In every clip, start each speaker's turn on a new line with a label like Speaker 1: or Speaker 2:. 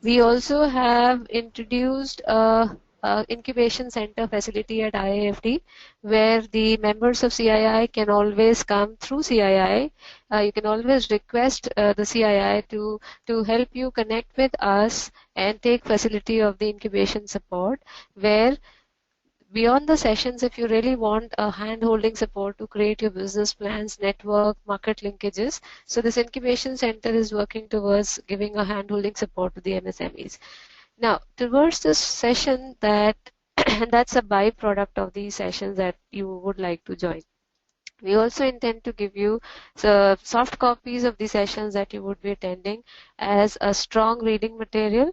Speaker 1: We also have introduced a incubation center facility at IIFT where the members of CII can always come through CII. You can always request the CII to help you connect with us and take facility of the incubation support, where beyond the sessions, if you really want a hand-holding support to create your business plans, network, market linkages, so this incubation center is working towards giving a hand-holding support to the MSMEs. Now, towards this session that that's a byproduct of these sessions that you would like to join. We also intend to give you soft copies of the sessions that you would be attending as a strong reading material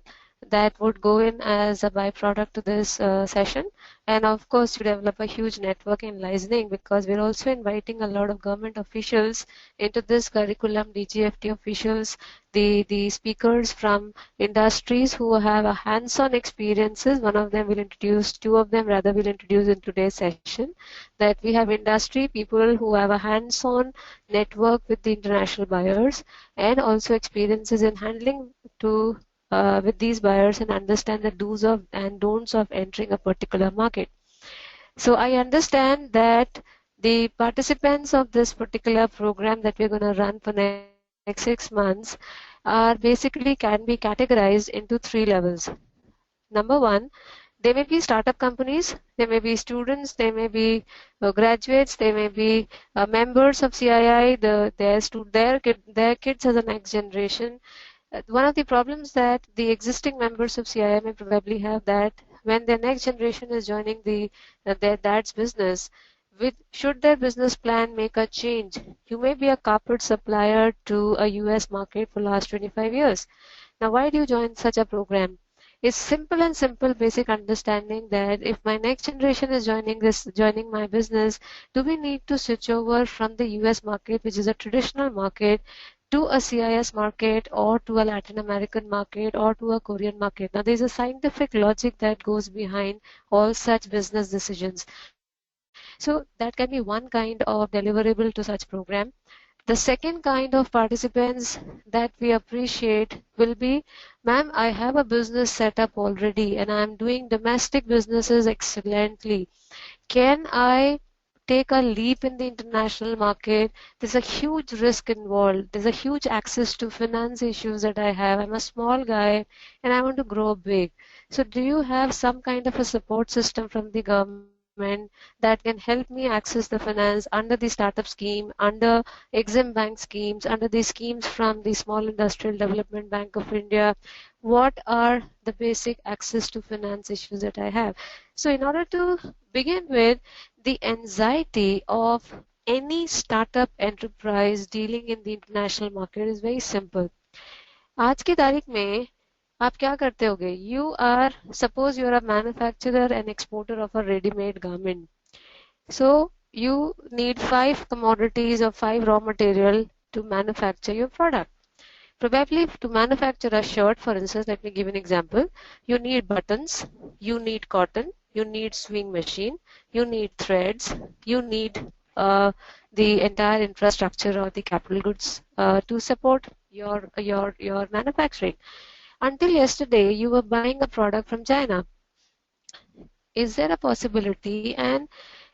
Speaker 1: that would go in as a byproduct to this session. And of course, you develop a huge network in licensing, because we're also inviting a lot of government officials into this curriculum, DGFT officials, the speakers from industries who have a hands-on experiences. One of them will introduce, two of them rather will introduce in today's session, that we have industry people who have a hands-on network with the international buyers and also experiences in handling to with these buyers and understand the do's of and don'ts of entering a particular market. So I understand that the participants of this particular program that we're going to run for next 6 months are basically can be categorized into 3 levels. Number 1, they may be startup companies, they may be students, they may be graduates, they may be members of CII, their kids are the next generation. One of the problems that the existing members of CII may probably have, that when their next generation is joining their dad's business, should their business plan make a change? You may be a carpet supplier to a US market for the last 25 years. Now, why do you join such a program? It's simple basic understanding that if my next generation is joining my business, do we need to switch over from the US market, which is a traditional market, to a CIS market or to a Latin American market or to a Korean market? Now, there's a scientific logic that goes behind all such business decisions. So that can be one kind of deliverable to such program. The second kind of participants that we appreciate will be, ma'am, I have a business set up already and I'm doing domestic businesses excellently. Can I take a leap in the international market? There's a huge risk involved. There's a huge access to finance issues that I have. I'm a small guy and I want to grow big. So do you have some kind of a support system from the government that can help me access the finance under the startup scheme, under Exim Bank schemes, under the schemes from the Small Industrial Development Bank of India? What are the basic access to finance issues that I have? So in order to begin with, the anxiety of any startup enterprise dealing in the international market is very simple. आज की तारीख में आप क्या करते होगे? You are, suppose you are a manufacturer and exporter of a ready-made garment. So you need 5 commodities or 5 raw material to manufacture your product. Probably to manufacture a shirt, for instance, let me give an example. You need buttons, you need cotton, you need sewing machine, you need threads, you need the entire infrastructure or the capital goods to support your manufacturing. Until yesterday, you were buying a product from China. Is there a possibility, and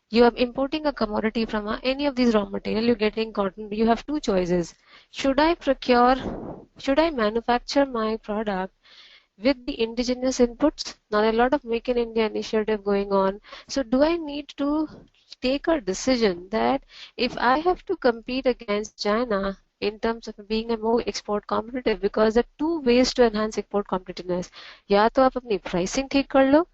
Speaker 1: you are importing a commodity from any of these raw material, you're getting cotton, you have 2 choices. Should I manufacture my product with the indigenous inputs? Now, there are a lot of Make in India initiative going on. So do I need to take a decision that if I have to compete against China in terms of being a more export competitive, because there are 2 ways to enhance export competitiveness. या तो आप अपनी pricing ठीक कर लो,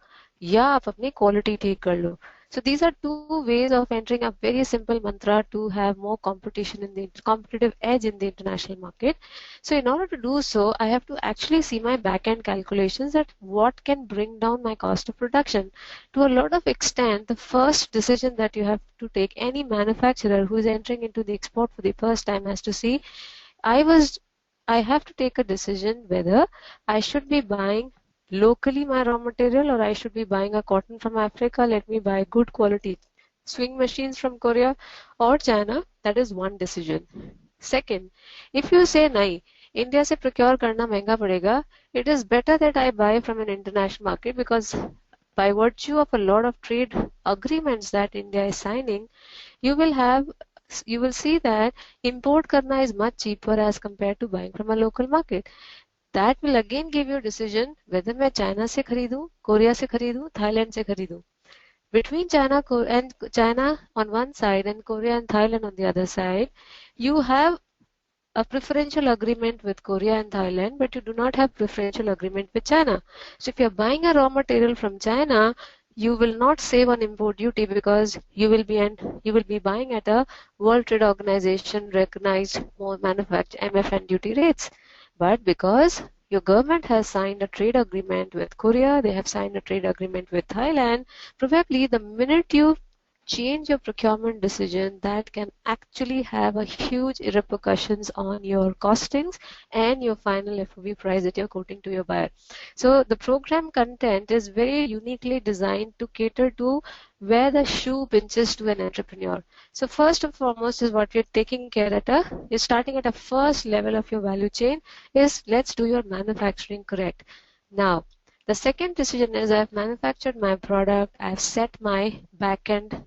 Speaker 1: या आप अपनी quality ठीक कर लो. So these are 2 ways of entering a very simple mantra to have more competition in the competitive edge in the international market. So in order to do so, I have to actually see my back-end calculations that what can bring down my cost of production. To a lot of extent, the first decision that you have to take, any manufacturer who is entering into the export for the first time has to see, I have to take a decision whether I should be buying locally my raw material or I should be buying a cotton from Africa. Let me buy good quality sewing machines from Korea or China. That is one decision. Second, if you say nahi, India se procure karna महंगा पड़ेगा, it is better that I buy from an international market, because by virtue of a lot of trade agreements that India is signing, you will have you will see that import karna is much cheaper as compared to buying from a local market. That will again give you a decision whether मैं China से खरीदूं, Korea से खरीदूं, Thailand से खरीदूं. Between China on one side and Korea and Thailand on the other side, you have a preferential agreement with Korea and Thailand, but you do not have preferential agreement with China. So if you're buying a raw material from China, you will not save on import duty, because you will be buying at a World Trade Organization recognized more manufacture MFN duty rates. But because your government has signed a trade agreement with Korea, they have signed a trade agreement with Thailand, probably the minute you change your procurement decision, that can actually have a huge repercussions on your costings and your final FOB price that you're quoting to your buyer. So the program content is very uniquely designed to cater to where the shoe pinches to an entrepreneur. So first and foremost is what you're taking care you're starting at a first level of your value chain is, let's do your manufacturing correct. Now, the second decision is, I've manufactured my product, I've set my back end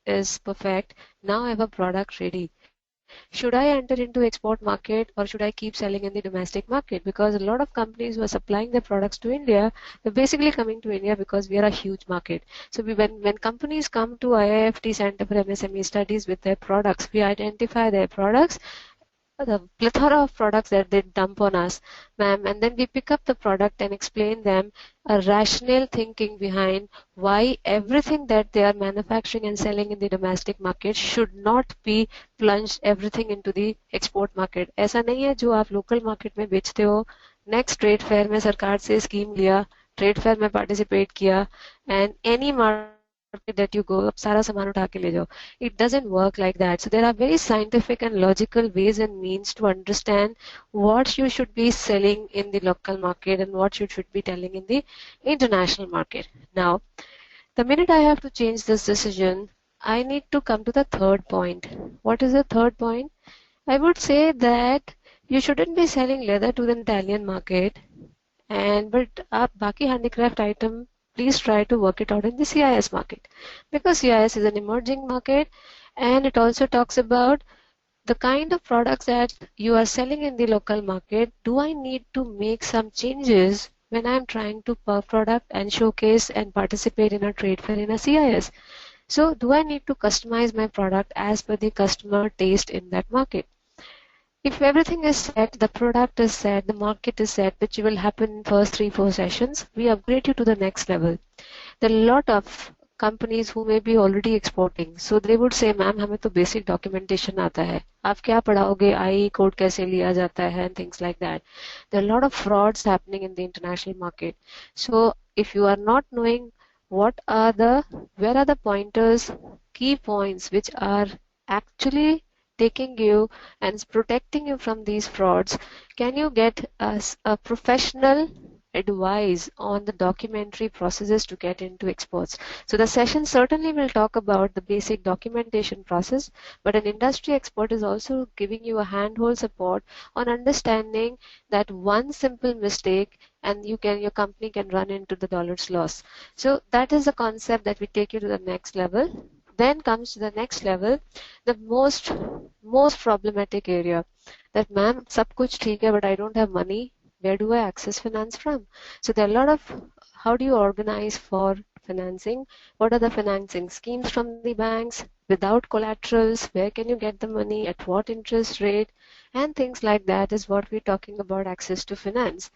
Speaker 1: is perfect. Now I have a product ready. Should I enter into export market, or should I keep selling in the domestic market? Because a lot of companies who are supplying their products to India, they're basically coming to India because we are a huge market. So when companies come to IIFT Center for MSME Studies with their products, we identify their products, the plethora of products that they dump on us, ma'am, and then we pick up the product and explain them a rational thinking behind why everything that they are manufacturing and selling in the domestic market should not be plunged everything into the export market. ऐसा नहीं है जो आप local market में बेचते हो, next trade fair में सरकार से scheme लिया, trade fair में participate किया, and any market that you go, अब सारा सामान उठा के ले जाओ. It doesn't work like that. So there are very scientific and logical ways and means to understand what you should be selling in the local market and what you should be telling in the international market. Now, the minute I have to change this decision, I need to come to the third point. What is the third point? I would say that you shouldn't be selling leather to the Italian market, but आप बाकी handicraft item, please try to work it out in the CIS market, because CIS is an emerging market, and it also talks about the kind of products that you are selling in the local market. Do I need to make some changes when I'm trying to product and showcase and participate in a trade fair in a CIS? So do I need to customize my product as per the customer taste in that market? If everything is set, the product is set, the market is set, which will happen in first 3-4 sessions, we upgrade you to the next level. There are a lot of companies who may be already exporting. So they would say, ma'am, हमें तो basic documentation आता है. आप क्या पढ़ाओगे? IE code कैसे लिया जाता है? And things like that. There are a lot of frauds happening in the international market. So if you are not knowing where are the pointers, key points which are actually taking you and protecting you from these frauds, can you get a professional advice on the documentary processes to get into exports? So the session certainly will talk about the basic documentation process, but an industry expert is also giving you a handhold support on understanding that one simple mistake and your company can run into the dollar's loss. So that is the concept that we take you to the next level. Then comes to the next level, the most problematic area, that ma'am, sab kuch theek hai, but I don't have money. Where do I access finance from? So there are a lot of, how do you organize for financing? What are the financing schemes from the banks? Without collaterals, where can you get the money? At what interest rate? And things like that is what we're talking about access to finance.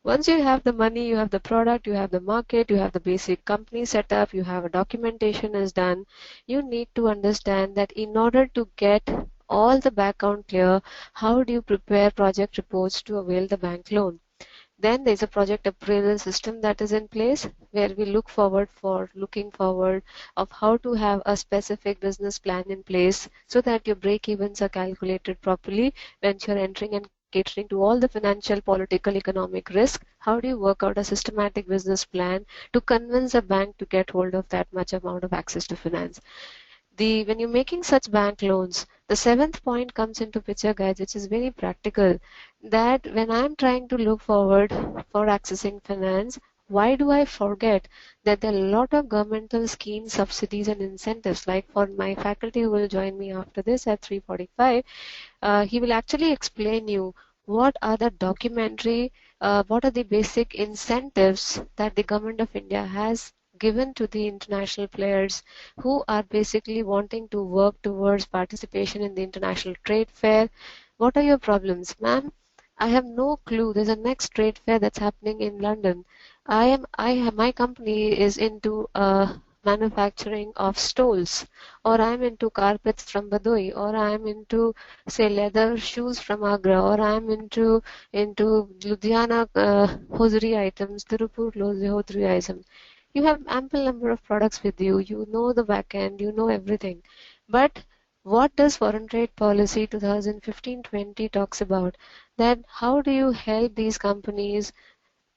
Speaker 1: Once you have the money, you have the product, you have the market, you have the basic company set up, you have a documentation is done, you need to understand that in order to get all the background clear, how do you prepare project reports to avail the bank loan? Then there's a project appraisal system that is in place, where we looking forward of how to have a specific business plan in place so that your break-evens are calculated properly when you're entering and catering to all the financial, political, economic risk. How do you work out a systematic business plan to convince a bank to get hold of that much amount of access to finance? when you're making such bank loans, the seventh point comes into picture, guys, which is very practical. That when I'm trying to look forward for accessing finance, why do I forget that there are a lot of governmental schemes, subsidies, and incentives? Like for my faculty who will join me after this at 3:45, he will actually explain you what are the basic incentives that the government of India has given to the international players who are basically wanting to work towards participation in the international trade fair. What are your problems, ma'am? I have no clue. There's a next trade fair that's happening in London. My company is into manufacturing of stoles, or I'm into carpets from Badoi, or I'm into, say, leather shoes from Agra, or I'm into Ludhiana hosiery items, Tirupur hosiery items. You have ample number of products with you. You know the back end. You know everything. But what does foreign trade policy 2015-20 talks about? That how do you help these companies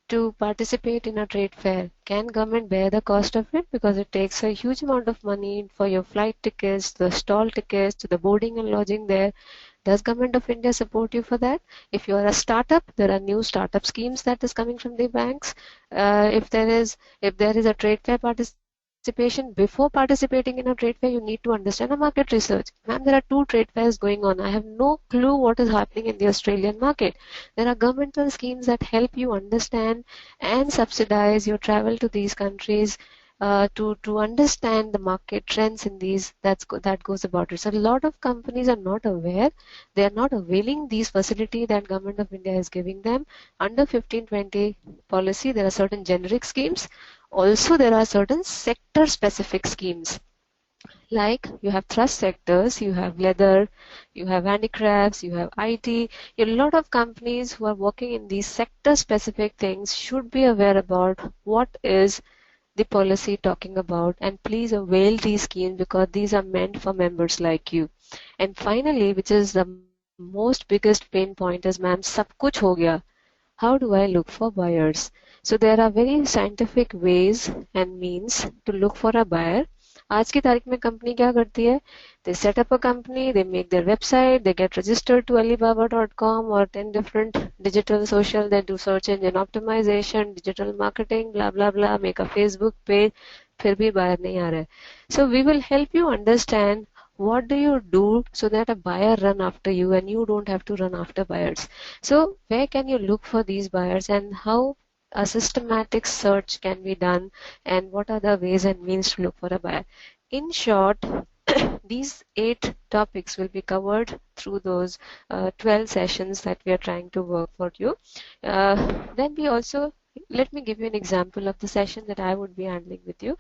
Speaker 1: to participate in a trade fair? Can government bear the cost of it? Because it takes a huge amount of money for your flight tickets, the stall tickets, the boarding and lodging there. Does Government of India support you for that? If you are a startup, there are new startup schemes that is coming from the banks. If there is a trade fair participation, before participating in a trade fair, you need to understand a market research. Ma'am, there are two trade fairs going on. I have no clue what is happening in the Australian market. There are governmental schemes that help you understand and subsidize your travel to these countries, to understand the market trends in these. That goes about it. So a lot of companies are not aware. They are not availing these facility that Government of India is giving them. Under 1520 policy, there are certain generic schemes. Also, there are certain sector specific schemes. Like you have thrust sectors, you have leather, you have handicrafts, you have IT. A lot of companies who are working in these sector specific things should be aware about what is the policy talking about, and please avail these schemes because these are meant for members like you. And finally, which is the most biggest pain point, is ma'am, sab kuch ho gaya. How do I look for buyers? So there are very scientific ways and means to look for a buyer. आज की तारीख में company क्या करती है? They set up a company, they make their website, they get registered to Alibaba.com or 10 different digital social, they do search engine optimization, digital marketing, blah blah blah, make a Facebook page, फिर भी buyer नहीं आ रहा है. So we will help you understand what do you do so that a buyer run after you and you don't have to run after buyers. So where can you look for these buyers and how a systematic search can be done, and what are the ways and means to look for a buyer? In short, these 8 topics will be covered through those 12 sessions that we are trying to work for you. Then we also, let me give you an example of the session that I would be handling with you.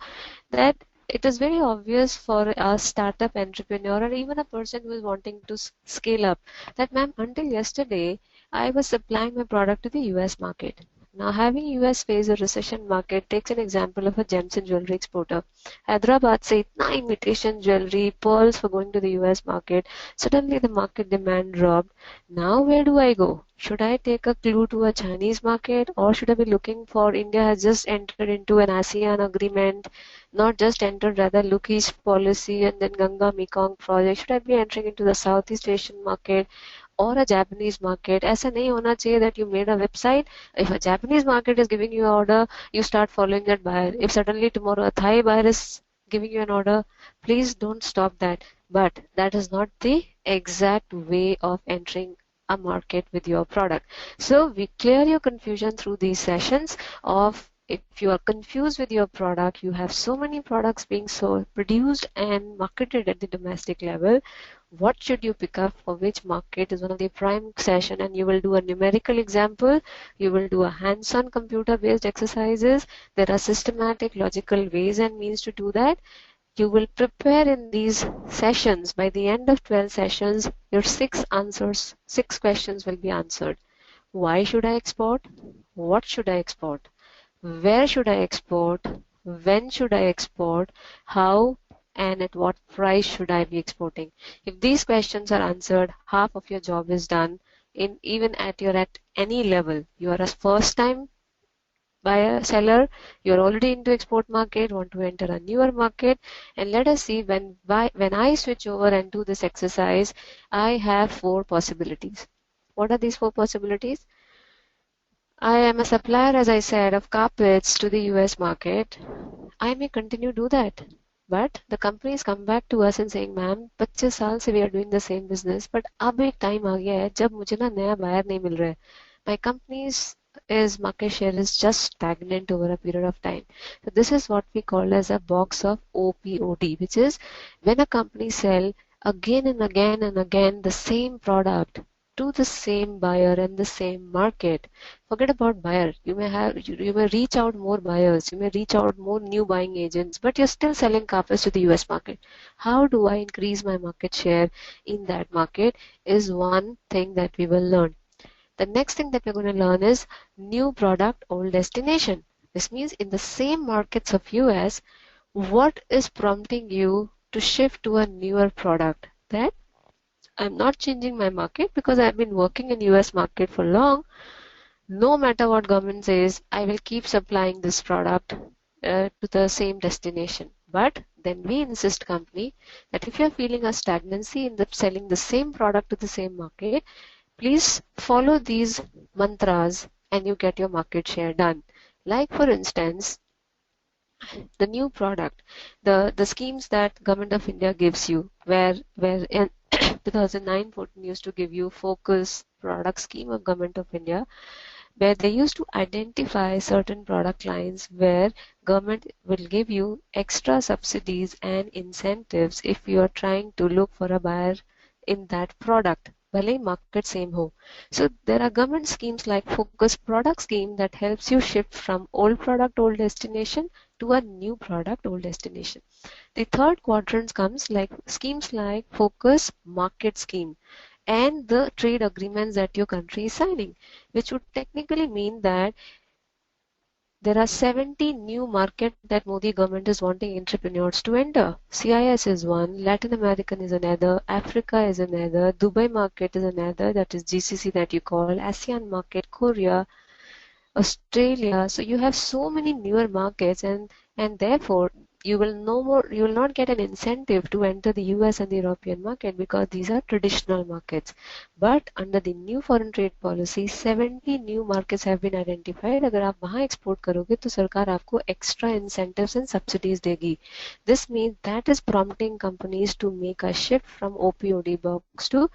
Speaker 1: That it is very obvious for a startup entrepreneur or even a person who is wanting to scale up that, ma'am, until yesterday I was supplying my product to the US market. Now, having US face a recession market takes an example of a gems and jewelry exporter. Hyderabad se itna imitation jewelry, pearls for going to the US market. Suddenly the market demand dropped. Now where do I go? Should I take a clue to a Chinese market, or should I be looking for, India has just entered into an ASEAN agreement, not just entered, rather look east policy and then Ganga Mekong project. Should I be entering into the Southeast Asian market or a Japanese market? ऐसा नहीं होना चाहिए that you made a website. If a Japanese market is giving you an order, you start following that buyer. If suddenly tomorrow a Thai buyer is giving you an order, please don't stop that. But that is not the exact way of entering a market with your product. So we clear your confusion through these sessions of, if you are confused with your product, you have so many products being sold, produced and marketed at the domestic level, what should you pick up for which market is one of the prime session, and you will do a numerical example, you will do a hands-on computer based exercises. There are systematic logical ways and means to do that. You will prepare in these sessions. By the end of 12 sessions, your 6 questions will be answered. Why should I export? What should I export? Where should I export? When should I export? How and at what price should I be exporting? If these questions are answered, half of your job is done. Even at any level. You are a first time buyer, seller, you're already into export market, want to enter a newer market, and let us see when I switch over and do this exercise, I have 4 possibilities. What are these 4 possibilities? I am a supplier, as I said, of carpets to the US market. I may continue to do that. But the companies come back to us and saying, ma'am 25 साल से we are doing the same business, but अब एक time आ गया है जब मुझे ना नया बायर नहीं मिल रहा है. My company's is market share is just stagnant over a period of time. So this is what we call as a box of OPOD, which is when a company sell again and again and again the same product to the same buyer and the same market. Forget about buyer. You may reach out more buyers, you may reach out more new buying agents, but you're still selling carpets to the US market. How do I increase my market share in that market is one thing that we will learn. The next thing that we're going to learn is new product, old destination. This means in the same markets of US, what is prompting you to shift to a newer product? That I'm not changing my market because I've been working in US market for long. No matter what government says, I will keep supplying this product to the same destination. But then we insist company that if you're feeling a stagnancy in the selling the same product to the same market, please follow these mantras and you get your market share done. Like for instance, the new product, the schemes that Government of India gives you, where in 2009-14 used to give you focus product scheme of Government of India, where they used to identify certain product lines where government will give you extra subsidies and incentives if you are trying to look for a buyer in that product. भले ही market same हो. So there are government schemes like focus product scheme that helps you shift from old product old destination to a new product old destination. The third quadrant comes like schemes like focus market scheme and the trade agreements that your country is signing, which would technically mean that there are 70 new markets that Modi government is wanting entrepreneurs to enter. CIS is one, Latin American is another, Africa is another, Dubai market is another, that is GCC that you call, ASEAN market, Korea, Australia. So you have so many newer markets and therefore you will not get an incentive to enter the US and the European market because these are traditional markets. But under the new foreign trade policy, 70 new markets have been identified. अगर आप वहाँ export करोगे तो सरकार आपको extra incentives and subsidies देगी. This means that is prompting companies to make a shift from OPOD box to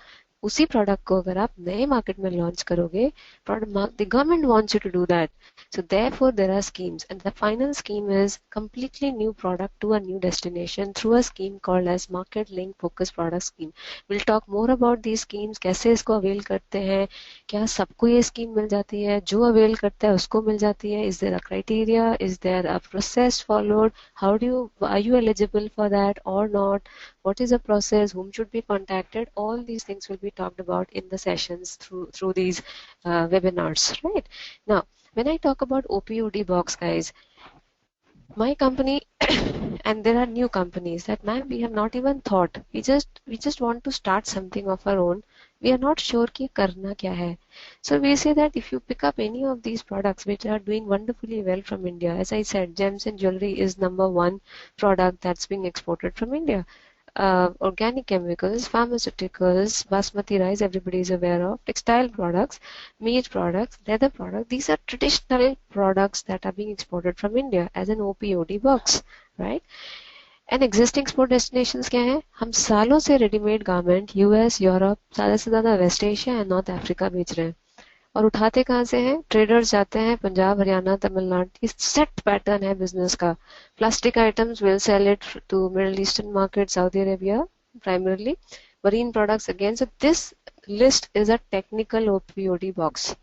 Speaker 1: उसी product को अगर आप नए मार्केट में लॉन्च करोगे, the government wants you to do that. So therefore there are schemes and the final scheme is completely new product to a new destination through a scheme called as market link focus product scheme. We'll talk more about these schemes, कैसे इसको avail करते हैं, क्या सबको ये scheme मिल जाती है, जो अवेल करता है उसको मिल जाती है, is there a criteria, is there a process followed, are you eligible for that or not, what is the process, whom should be contacted, all these things will be talked about in the sessions through these webinars, right? Now, when I talk about OPOD box, guys, my company and there are new companies that man we have not even thought, we just want to start something of our own, we are not sure कि करना क्या है. So we say that if you pick up any of these products which are doing wonderfully well from India, as I said, gems and jewelry is #1 product that's being exported from India. Organic chemicals, pharmaceuticals, basmati rice, everybody is aware of, textile products, meat products, leather products. These are traditional products that are being exported from India as an OPOD box, right? And existing export destinations क्या है? हम सालों से readymade garment US, Europe, ज़्यादा से ज़्यादा West Asia and North Africa बेच रहे हैं. और उठाते कहाँ से हैं? ट्रेडर्स जाते हैं पंजाब, हरियाणा, तमिलनाडु. ये सेट पैटर्न है बिजनेस का. Plastic items will sell it to Middle Eastern market, Saudi Arabia primarily. Marine products again. So this list is a technical OPOD box.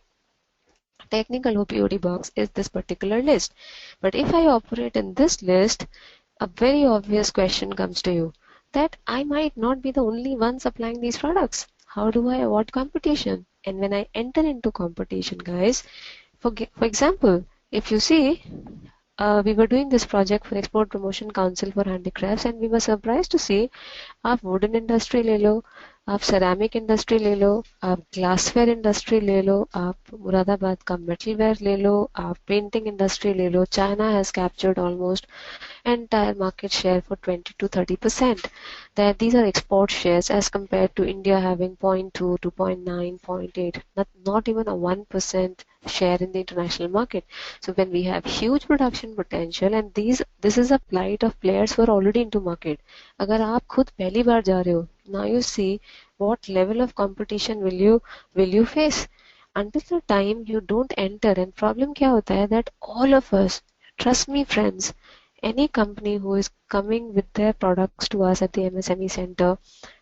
Speaker 1: Technical OPOD box is this particular list. But if I operate in this list, a very obvious question comes to you that I might not be the only one supplying these products. How do I avoid competition? And when I enter into competition, guys, for example, if you see, we were doing this project for Export Promotion Council for Handicrafts and we were surprised to see आप wooden industry ले लो, आप ceramic industry ले लो, आप glassware industry ले लो, आप मुरादाबाद का metal where ले लो, आप पेंटिंग इंडस्ट्री ले लो. China has captured almost entire market share for 20 to 30%. That these are export shares as compared to India having 0.2 to 0.9, 0.8, not even a 1% share in the international market. So when we have huge production potential and this is a plight of players who are already into market. अगर आप खुद पहली बार जा रहे हो, now you see what level of competition will you face. Until the time you don't enter, and problem क्या होता है that all of us, trust me friends, any company who is coming with their products to us at the MSME center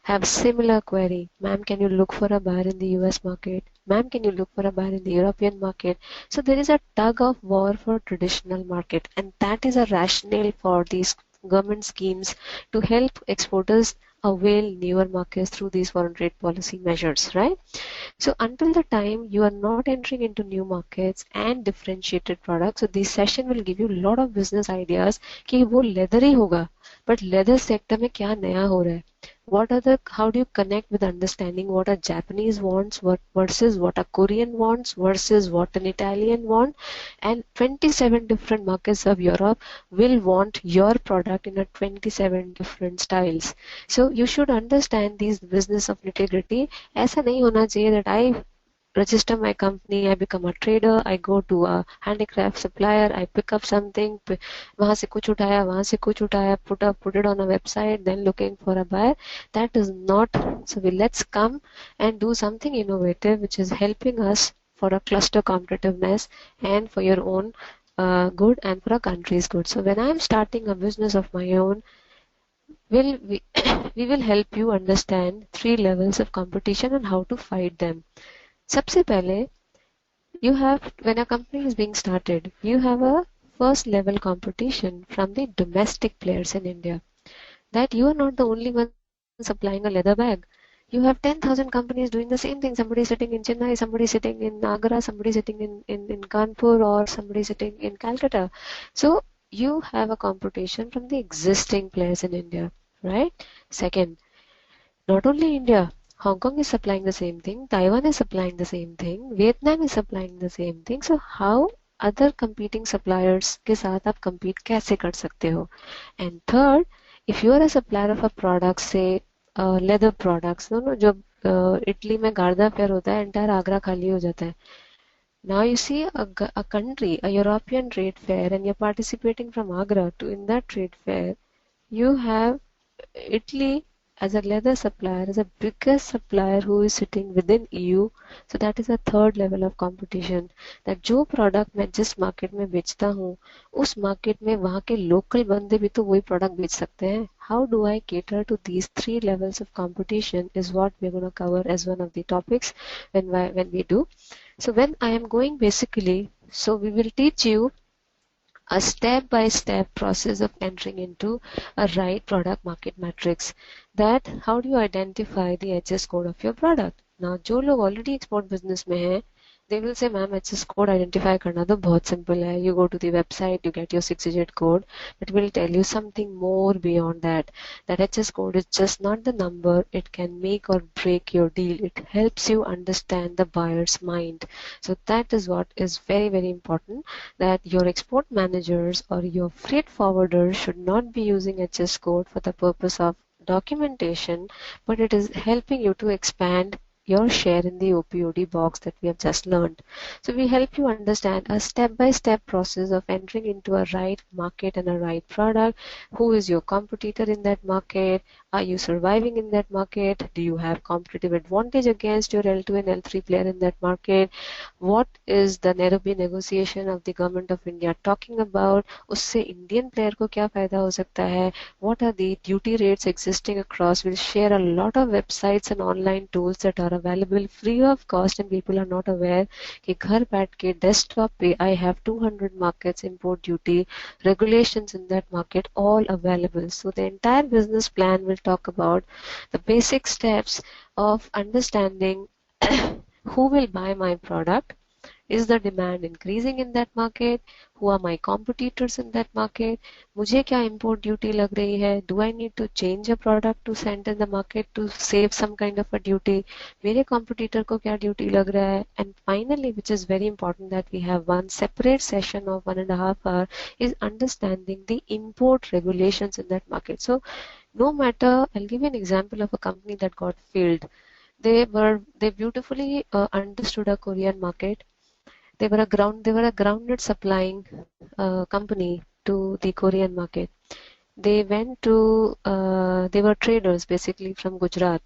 Speaker 1: have similar query. Ma'am, can you look for a buyer in the US market? Ma'am, can you look for a buyer in the European market? So there is a tug of war for traditional market, and that is a rationale for these government schemes to help exporters avail newer markets through these foreign trade policy measures, right? So until the time you are not entering into new markets and differentiated products, so this session will give you a lot of business ideas कि वो leather ही होगा, but leather sector में क्या नया हो रहा है? How do you connect with understanding what a Japanese wants versus what a Korean wants versus what an Italian want, and 27 different markets of Europe will want your product in a 27 different styles. So you should understand these business of nitty-gritty. ऐसा नहीं होना चाहिए that I register my company, I become a trader, I go to a handicraft supplier, I pick up something, वहाँ से कुछ उठाया, वहाँ से कुछ उठाया, put it on a website, then looking for a buyer. That is not. So let's come and do something innovative, which is helping us for a cluster competitiveness and for your own good and for a country's good. So when I am starting a business of my own, we will help you understand 3 levels of competition and how to fight them. सबसे पहले, you have, when a company is being started, you have a first level competition from the domestic players in India. That you are not the only one supplying a leather bag. You have 10,000 companies doing the same thing. Somebody sitting in Chennai, somebody sitting in Agra, somebody sitting in Kanpur, or somebody sitting in Calcutta. So you have a competition from the existing players in India, right? Second, not only India, Hong Kong is supplying the same thing, Taiwan is supplying the same thing, Vietnam is supplying the same thing. So how other competing suppliers के साथ आप compete कैसे कर सकते हो? And third, if you are a supplier of a product, say leather products, no, जब Italy में गार्दा fair होता है, entire आगरा खाली हो जाता है. Now you see a country, a European trade fair, and you're participating from Agra to in that trade fair. You have Italy as a leather supplier, is a biggest supplier who is sitting within EU. So that is a third level of competition. That जो product मैं जिस market में बेचता हूँ, उस market में वहाँ के local बंदे भी तो वही product बेच सकते हैं. How do I cater to these 3 levels of competition is what we're going to cover as one of the topics when we do. So when I am going basically, so we will teach you a step-by-step process of entering into a right product market matrix. That how do you identify the HS code of your product? Now जो लोग already export business में हैं, they will say, ma'am, HS code identify करना तो बहुत simple है. You go to the website, you get your 6-digit code, but we'll tell you something more beyond that. That HS code is just not the number, it can make or break your deal. It helps you understand the buyer's mind. So that is what is very, very important, that your export managers or your freight forwarders should not be using HS code for the purpose of documentation, but it is helping you to expand your share in the OPOD box that we have just learned. So we help you understand a step-by-step process of entering into a right market and a right product. Who is your competitor in that market? Are you surviving in that market? Do you have competitive advantage against your L2 and L3 player in that market? What is the Nairobi negotiation of the government of India talking about? उससे Indian player को क्या फायदा हो सकता है? What are the duty rates existing across? We'll share a lot of websites and online tools that are available free of cost, and people are not aware कि घर बैठ के desktop पे I have 200 markets, import duty, regulations in that market, all available. So the entire business plan will talk about the basic steps of understanding who will buy my product. Is the demand increasing in that market? Who are my competitors in that market? मुझे क्या import duty लग रही है? Do I need to change a product to send in the market to save some kind of a duty? मेरे competitor को क्या duty लग रहा है? And finally, which is very important that we have one separate session of 1.5 hours, is understanding the import regulations in that market. So no matter, I'll give you an example of a company that got failed. They beautifully understood a Korean market. They were a grounded supplying company to the Korean market. They they were traders basically from Gujarat,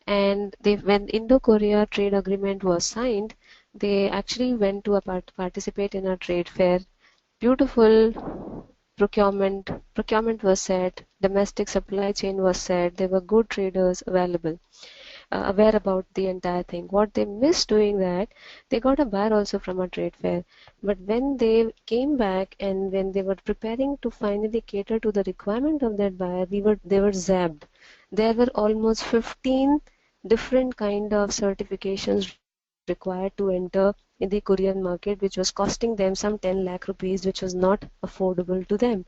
Speaker 1: and when Indo-Korea trade agreement was signed, they actually went to participate in a trade fair. Beautiful procurement was set, domestic supply chain was set, there were good traders available, aware about the entire thing. What they missed doing that, they got a buyer also from a trade fair. But when they came back and when they were preparing to finally cater to the requirement of that buyer, they were zapped. There were almost 15 different kind of certifications required to enter in the Korean market, which was costing them some 10 lakh rupees, which was not affordable to them.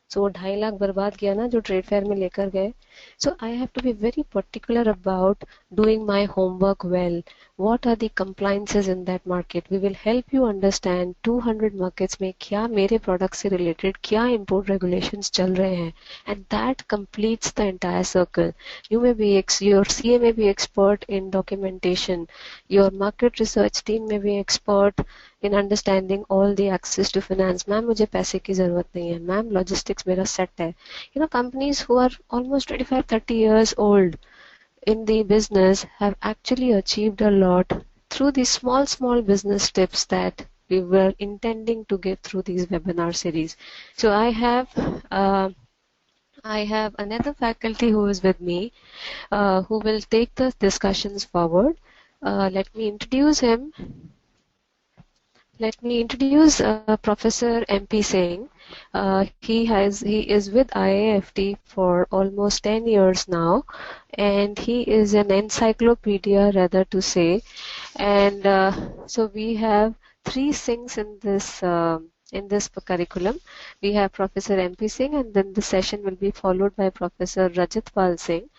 Speaker 1: So वो 2.5 लाख बर्बाद किया ना जो trade fair में लेकर गए. So I have to be very particular about doing my homework well. What are the compliances in that market? We will help you understand 200 markets में क्या मेरे product से related क्या import regulations चल रहे हैं, and that completes the entire circle. Your CA may be expert in documentation. Your market research team may be expert in understanding all the access to finance. Ma'am मुझे पैसे की जरूरत नहीं है. मैम logistics मेरा set है. Companies who are almost 25-30 years old in the business have actually achieved a lot through these small business tips that we were intending to give through these webinar series. So I have another faculty who is with me, who will take the discussions forward. Let me introduce him. Let me introduce Professor MP Singh. He is with IAFT for almost 10 years now, and he is an encyclopedia, rather to say. And so we have 3 Singhs in this curriculum. We have Professor MP Singh, and then the session will be followed by Professor Rajat Pal Singh.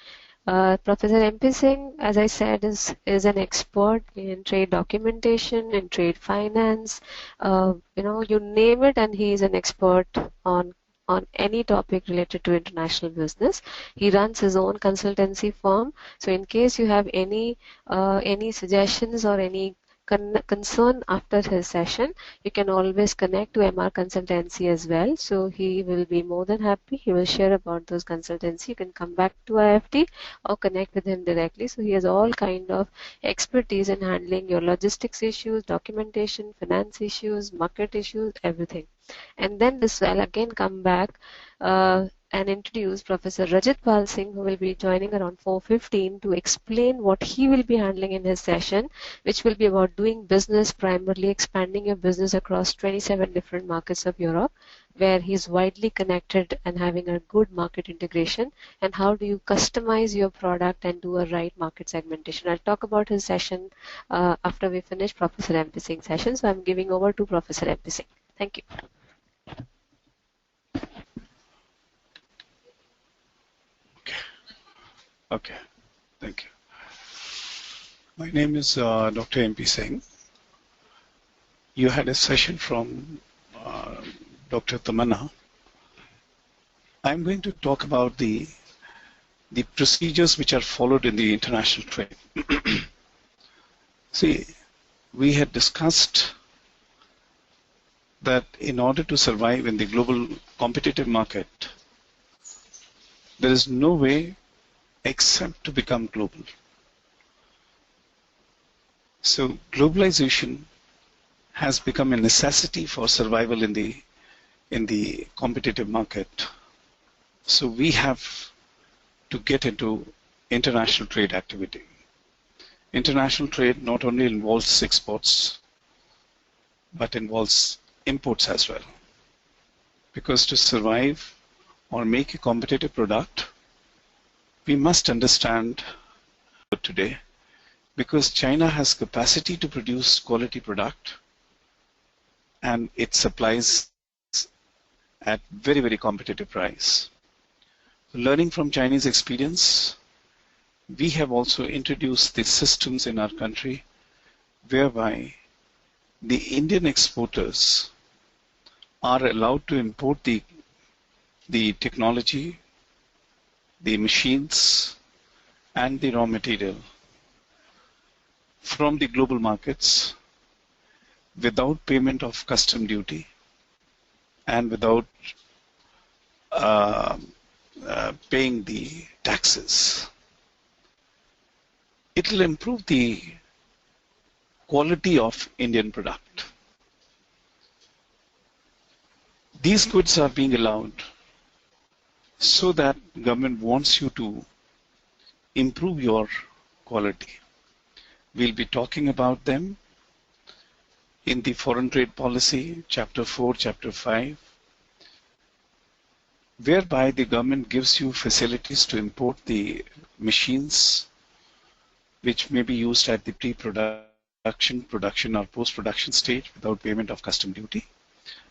Speaker 1: Professor MP Singh, as I said, is an expert in trade documentation, in trade finance, you name it, and he is an expert on any topic related to international business. He runs his own consultancy firm. So in case you have any suggestions or any concern after his session, you can always connect to MR Consultancy as well. So he will be more than happy. He will share about those consultancy. You can come back to IFT or connect with him directly. So he has all kind of expertise in handling your logistics issues, documentation, finance issues, market issues, everything. And then this will again come back and introduce Professor Rajat Pal Singh, who will be joining around 4:15 to explain what he will be handling in his session, which will be about doing business, primarily expanding your business across 27 different markets of Europe, where he's widely connected and having a good market integration, and how do you customize your product and do a right market segmentation. I'll talk about his session after we finish Professor MP Singh's session. So I'm giving over to Professor MP Singh. Thank you.
Speaker 2: Okay, thank you. My name is Dr. MP Singh. You had a session from Dr. Tamanna. I'm going to talk about the procedures which are followed in the international trade. See, we had discussed that in order to survive in the global competitive market, there is no way except to become global. So globalization has become a necessity for survival in the competitive market. So we have to get into international trade activity. International trade not only involves exports, but involves imports as well. Because to survive or make a competitive product, we must understand today, because China has capacity to produce quality product, and it supplies at very, very competitive price. Learning from Chinese experience, we have also introduced these systems in our country whereby the Indian exporters are allowed to import the technology, the machines, and the raw material from the global markets without payment of custom duty and without paying the taxes. It will improve the quality of Indian product. These goods are being allowed so that government wants you to improve your quality. We'll be talking about them in the Foreign Trade Policy, Chapter 4, Chapter 5, whereby the government gives you facilities to import the machines which may be used at the pre-production, production or post-production stage without payment of custom duty.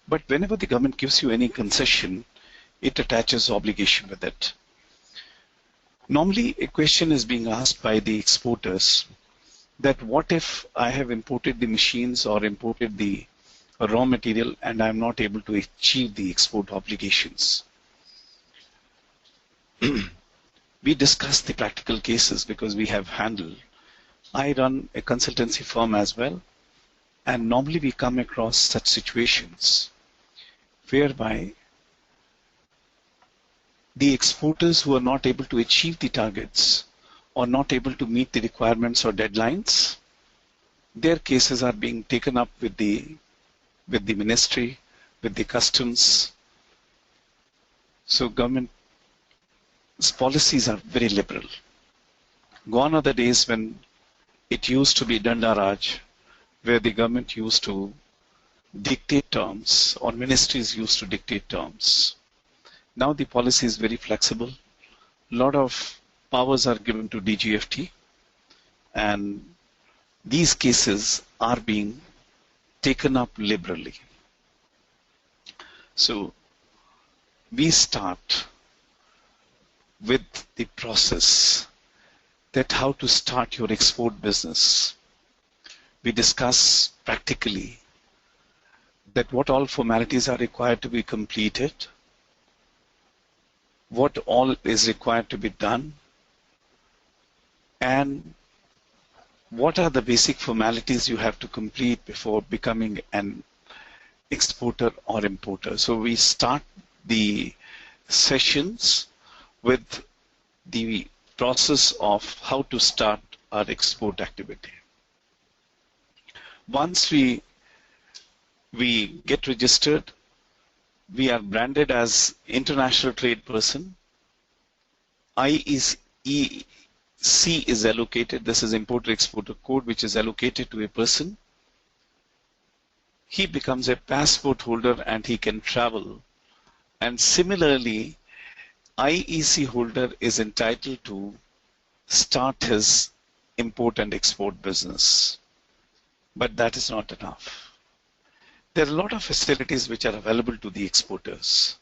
Speaker 2: But whenever the government gives you any concession, it attaches obligation with it. Normally, a question is being asked by the exporters that what if I have imported the machines or imported the raw material and I'm not able to achieve the export obligations? We discuss the practical cases because we have handled. I run a consultancy firm as well, and normally we come across such situations whereby the exporters who are not able to achieve the targets or not able to meet the requirements or deadlines, their cases are being taken up with the ministry, with the customs. So government's policies are very liberal. Gone are the days when it used to be Danda Raj, where the government used to dictate terms or ministries used to dictate terms. Now the policy is very flexible. A lot of powers are given to DGFT, and these cases are being taken up liberally. So we start with the process that how to start your export business. We discuss practically that what all formalities are required to be completed, what all is required to be done, and what are the basic formalities you have to complete before becoming an exporter or importer. So we start the sessions with the process of how to start our export activity. Once we get registered, we are branded as international trade person. IEC is allocated. This is importer exporter code, which is allocated to a person. He becomes a passport holder and he can travel. And similarly, IEC holder is entitled to start his import and export business. But that is not enough. There are a lot of facilities which are available to the exporters.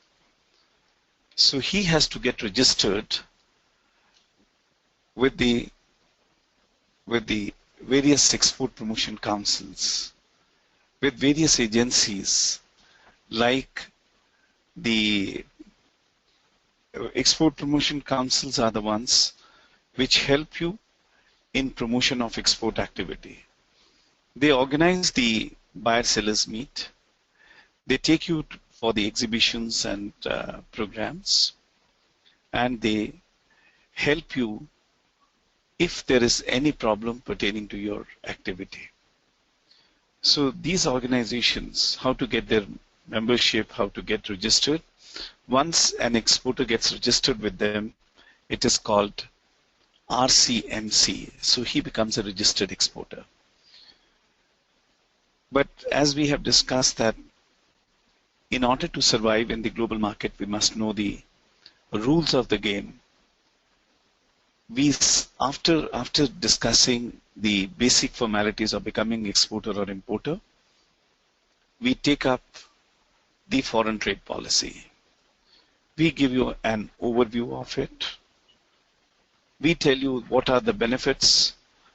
Speaker 2: So he has to get registered with the various export promotion councils, with various agencies like the export promotion councils are the ones which help you in promotion of export activity. They organize the buyer-sellers meet. They take you for the exhibitions and programs, and they help you if there is any problem pertaining to your activity. So these organizations, how to get their membership, how to get registered. Once an exporter gets registered with them, it is called RCMC. So he becomes a registered exporter. But as we have discussed that in order to survive in the global market, we must know the rules of the game. After discussing the basic formalities of becoming exporter or importer, we take up the foreign trade policy. We give you an overview of it. We tell you what are the benefits,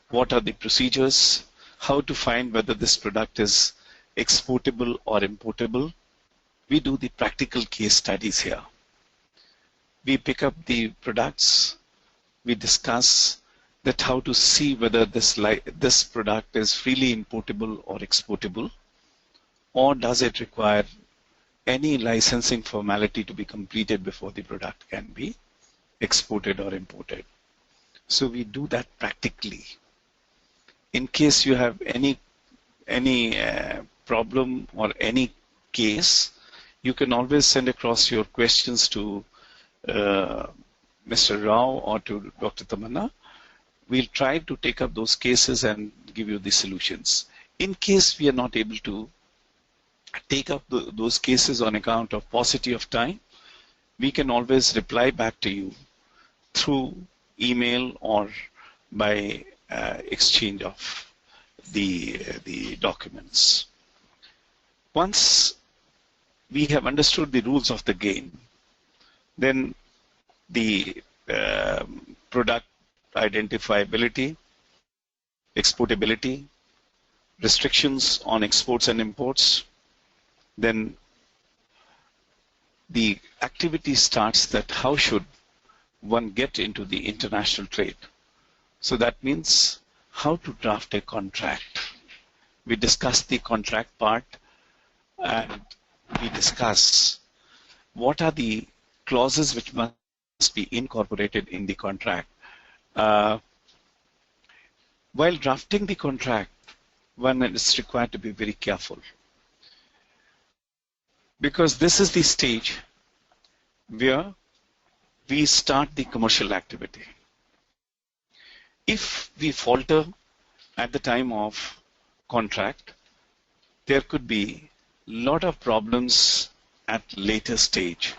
Speaker 2: what are the procedures, how to find whether this product is exportable or importable. We do the practical case studies here. We pick up the products, we discuss that how to see whether this product is freely importable or exportable, or does it require any licensing formality to be completed before the product can be exported or imported. So we do that practically. In case you have any problem or any case, you can always send across your questions to Mr. Rao or to Dr. Tamanna. We'll try to take up those cases and give you the solutions. In case we are not able to take up those cases on account of paucity of time, we can always reply back to you through email or by exchange of the documents. Once we have understood the rules of the game, then the product identifiability, exportability, restrictions on exports and imports, then the activity starts that how should one get into the international trade. So that means how to draft a contract. We discuss the contract part and we discuss what are the clauses which must be incorporated in the contract. While drafting the contract, one is required to be very careful, because this is the stage where we start the commercial activity. If we falter at the time of contract, there could be a lot of problems at later stage.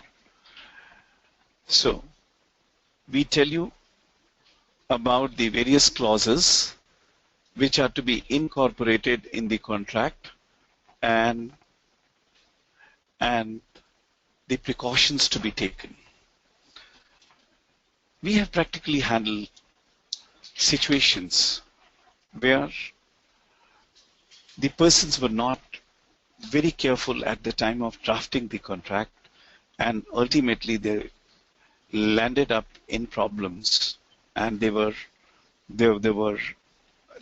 Speaker 2: So we tell you about the various clauses which are to be incorporated in the contract and the precautions to be taken. We have practically handled situations where the persons were not very careful at the time of drafting the contract, and ultimately they landed up in problems, and there were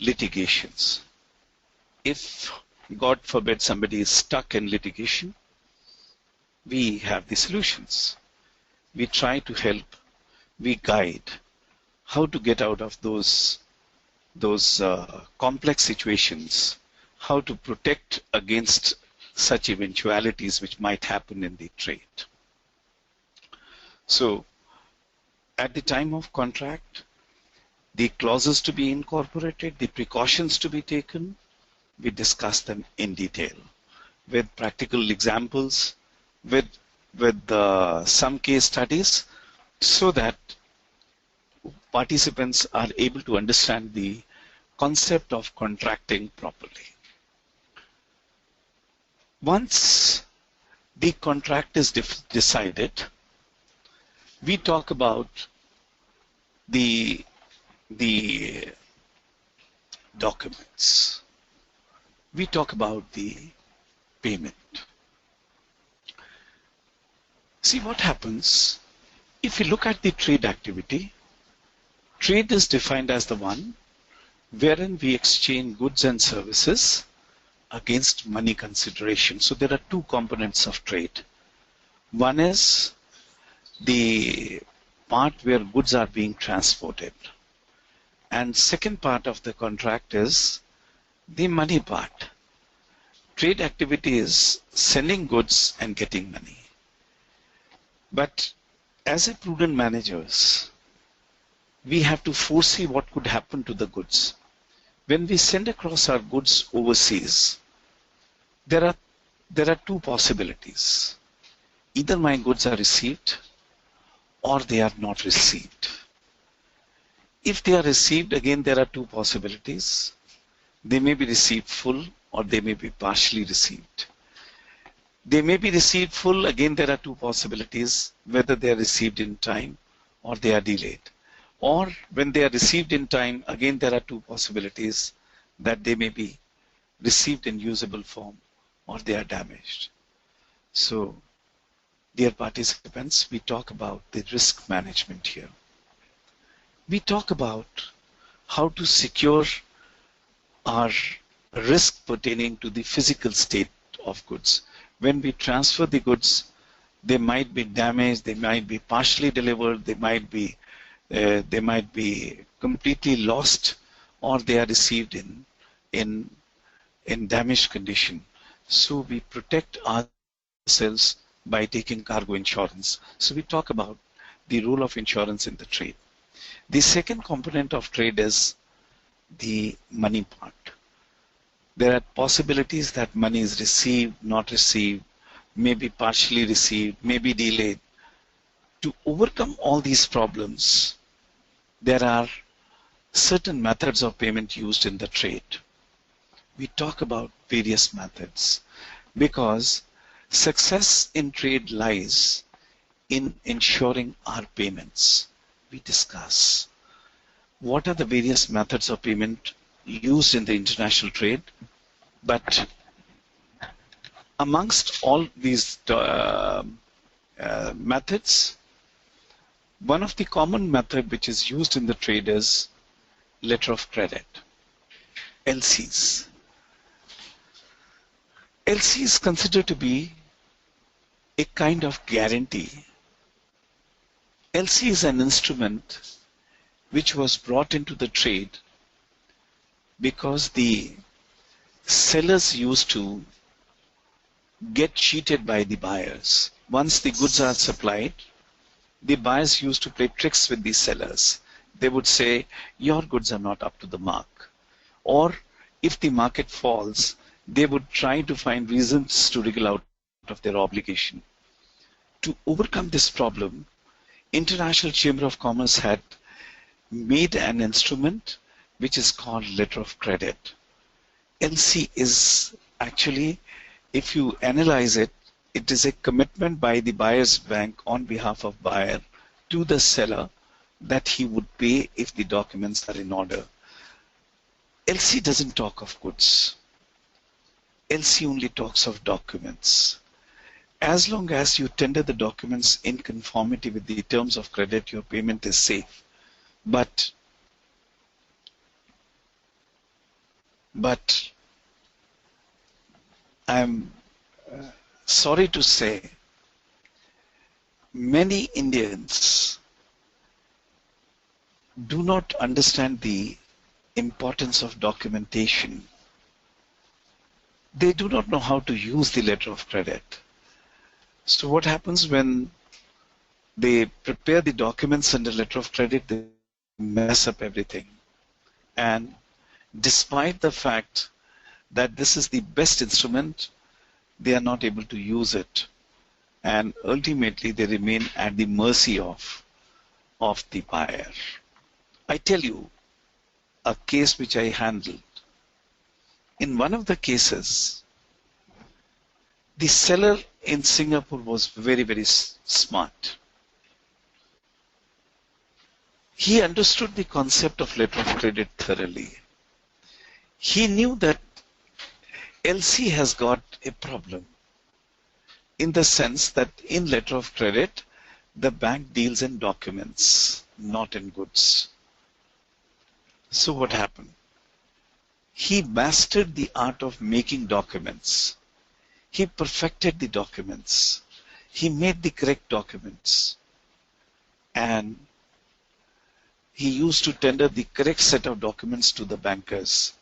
Speaker 2: litigations. If, God forbid, somebody is stuck in litigation, we have the solutions. We try to help, we guide how to get out of those complex situations, how to protect against such eventualities which might happen in the trade. So at the time of contract, the clauses to be incorporated, the precautions to be taken, we discuss them in detail with practical examples, with some case studies, so that participants are able to understand the concept of contracting properly. Once the contract is decided, we talk about the documents. We talk about the payment. See what happens if you look at the trade activity. Trade is defined as the one wherein we exchange goods and services against money consideration. So there are two components of trade. One is the part where goods are being transported, and second part of the contract is the money part. Trade activity is selling goods and getting money. But as a prudent managers, we have to foresee what could happen to the goods. When we send across our goods overseas, there are two possibilities. Either my goods are received or they are not received. If they are received, again there are two possibilities. They may be received full or they may be partially received. They may be received full. Again, there are two possibilities, whether they are received in time or they are delayed. Or when they are received in time, again, there are two possibilities, that they may be received in usable form or they are damaged. So, dear participants, we talk about the risk management here. We talk about how to secure our risk pertaining to the physical state of goods. When we transfer the goods, they might be damaged, they might be partially delivered, they might be completely lost, or they are received in damaged condition. So we protect ourselves by taking cargo insurance. So we talk about the role of insurance in the trade. The second component of trade is the money part. There are possibilities that money is received, not received, maybe partially received, maybe delayed. To overcome all these problems, there are certain methods of payment used in the trade. We talk about various methods because success in trade lies in ensuring our payments. We discuss what are the various methods of payment used in the international trade, but amongst all these methods, one of the common method which is used in the trade is letter of credit, LCs. LC is considered to be a kind of guarantee. LC is an instrument which was brought into the trade because the sellers used to get cheated by the buyers. Once the goods are supplied, the buyers used to play tricks with the sellers. They would say, your goods are not up to the mark. Or if the market falls, they would try to find reasons to wriggle out of their obligation. To overcome this problem, International Chamber of Commerce had made an instrument which is called letter of credit. LC is actually, if you analyze it, it is a commitment by the buyer's bank on behalf of buyer to the seller that he would pay if the documents are in order. LC doesn't talk of goods. LC only talks of documents. As long as you tender the documents in conformity with the terms of credit, your payment is safe. But I'm sorry to say, many Indians do not understand the importance of documentation. They do not know how to use the letter of credit. So what happens when they prepare the documents under letter of credit, they mess up everything. And despite the fact that this is the best instrument, they are not able to use it. And ultimately they remain at the mercy of the buyer. I tell you a case which I handled. In one of the cases, the seller in Singapore was very, very smart. He understood the concept of letter of credit thoroughly. He knew that LC has got a problem in the sense that in letter of credit, the bank deals in documents, not in goods. So what happened? He mastered the art of making documents. He perfected the documents. He made the correct documents. And he used to tender the correct set of documents to the bankers.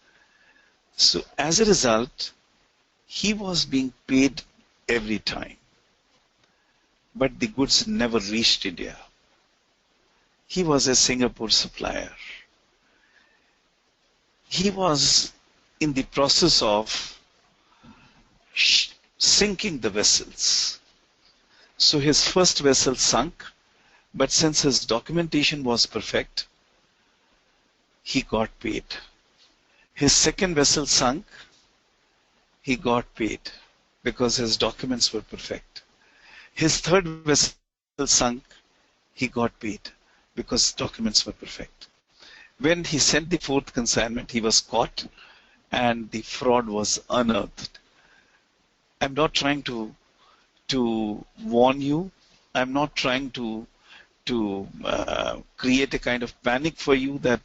Speaker 2: So as a result, he was being paid every time. But the goods never reached India. He was a Singapore supplier. He was in the process of sinking the vessels. So his first vessel sunk, but since his documentation was perfect, he got paid. His second vessel sunk, he got paid because his documents were perfect. His third vessel sunk, he got paid because documents were perfect. When he sent the fourth consignment, he was caught and the fraud was unearthed. I'm not trying to warn you. I'm not trying to create a kind of panic for you that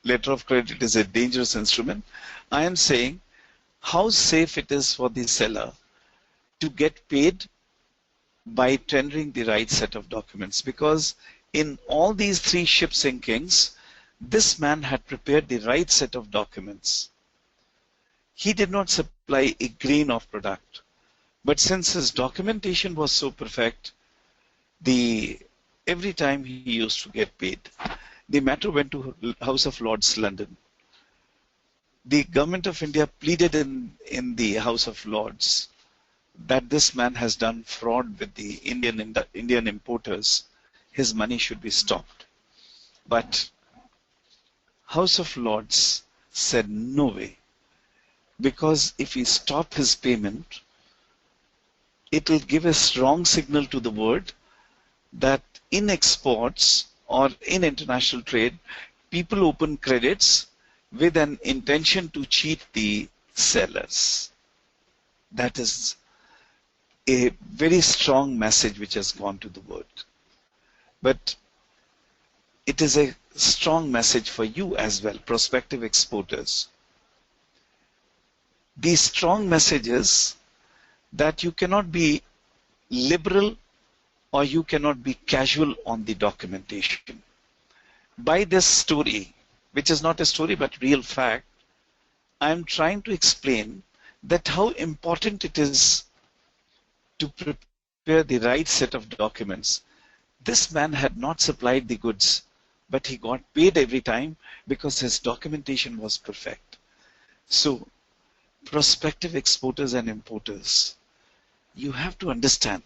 Speaker 2: letter of credit is a dangerous instrument. I am saying how safe it is for the seller to get paid by tendering the right set of documents, because in all these three ship sinkings, this man had prepared the right set of documents. He did not supply a grain of product, but since his documentation was so perfect, every time he used to get paid. The matter went to House of Lords, London. The government of India pleaded in the House of Lords that this man has done fraud with the Indian importers. His money should be stopped. But House of Lords said no way, because if we stop his payment, it will give a strong signal to the world that in exports or in international trade, people open credits with an intention to cheat the sellers. That is a very strong message which has gone to the world. But it is a strong message for you as well, prospective exporters. The strong message is that you cannot be liberal or you cannot be casual on the documentation. By this story, which is not a story but real fact, I am trying to explain that how important it is to prepare the right set of documents. This man had not supplied the goods, but he got paid every time because his documentation was perfect. So, prospective exporters and importers, you have to understand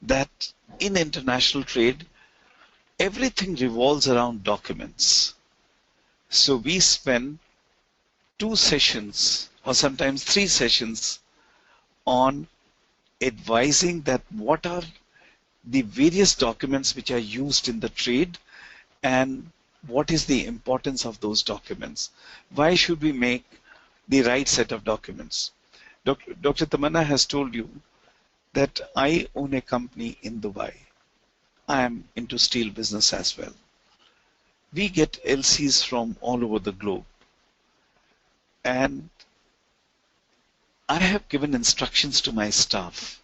Speaker 2: that in international trade, everything revolves around documents. So we spend 2 sessions or sometimes 3 sessions on advising that what are the various documents which are used in the trade and what is the importance of those documents. Why should we make the right set of documents? Dr. Tamanna has told you that I own a company in Dubai. I am into steel business as well. We get LCs from all over the globe. And I have given instructions to my staff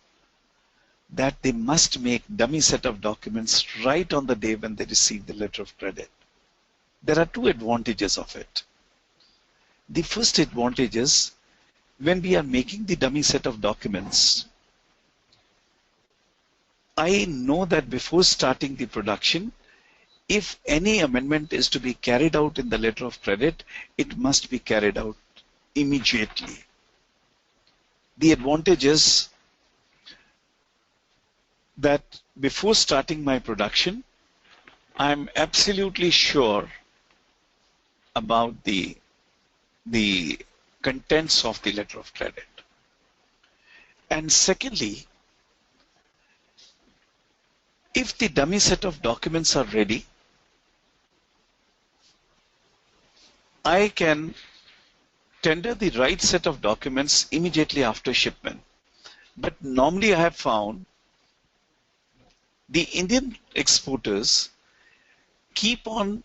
Speaker 2: that they must make dummy set of documents right on the day when they receive the letter of credit. There are 2 advantages of it. The first advantage is when we are making the dummy set of documents, I know that before starting the production, if any amendment is to be carried out in the letter of credit, it must be carried out immediately. The advantage is that before starting my production, I'm absolutely sure about the contents of the letter of credit. And secondly, if the dummy set of documents are ready, I can tender the right set of documents immediately after shipment. But normally I have found the Indian exporters keep on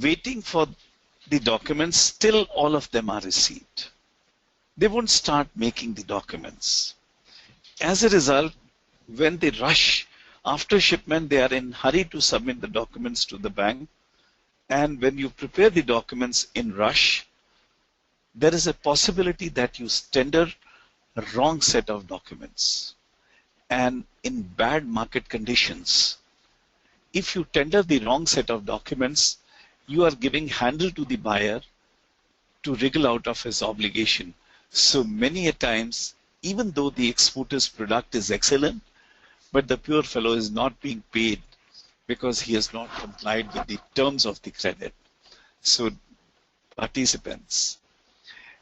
Speaker 2: waiting for the documents till all of them are received. They won't start making the documents. As a result, when they rush after shipment, they are in hurry to submit the documents to the bank. And when you prepare the documents in rush, there is a possibility that you tender a wrong set of documents. And in bad market conditions, if you tender the wrong set of documents, you are giving handle to the buyer to wriggle out of his obligation. So many a times, even though the exporter's product is excellent, but the poor fellow is not being paid because he has not complied with the terms of the credit. So, participants,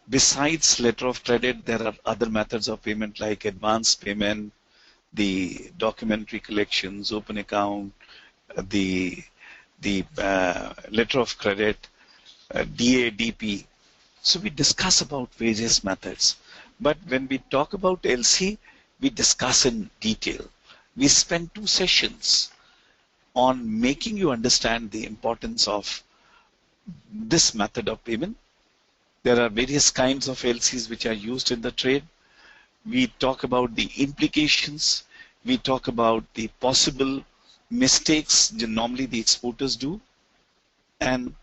Speaker 2: Besides letter of credit, there are other methods of payment like advance payment, the documentary collections, open account, the letter of credit, DADP. So we discuss about various methods. But when we talk about LC, we discuss in detail. We spend 2 sessions on making you understand the importance of this method of payment. There are various kinds of LCs which are used in the trade. We talk about the implications. We talk about the possible mistakes that normally the exporters do. And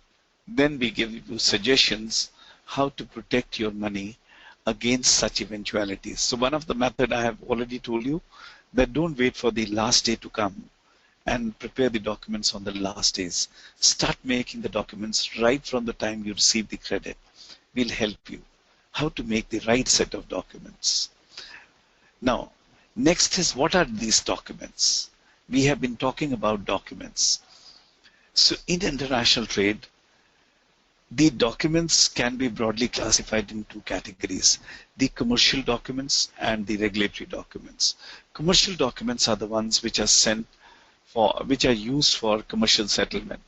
Speaker 2: then we give you suggestions how to protect your money against such eventualities. So one of the method I have already told you, that don't wait for the last day to come and prepare the documents on the last days. Start making the documents right from the time you receive the credit. We'll help you how to make the right set of documents. Now, next is, what are these documents? We have been talking about documents. So in international trade, the documents can be broadly classified in 2 categories: the commercial documents and the regulatory documents. Commercial documents are the ones which are used for commercial settlement.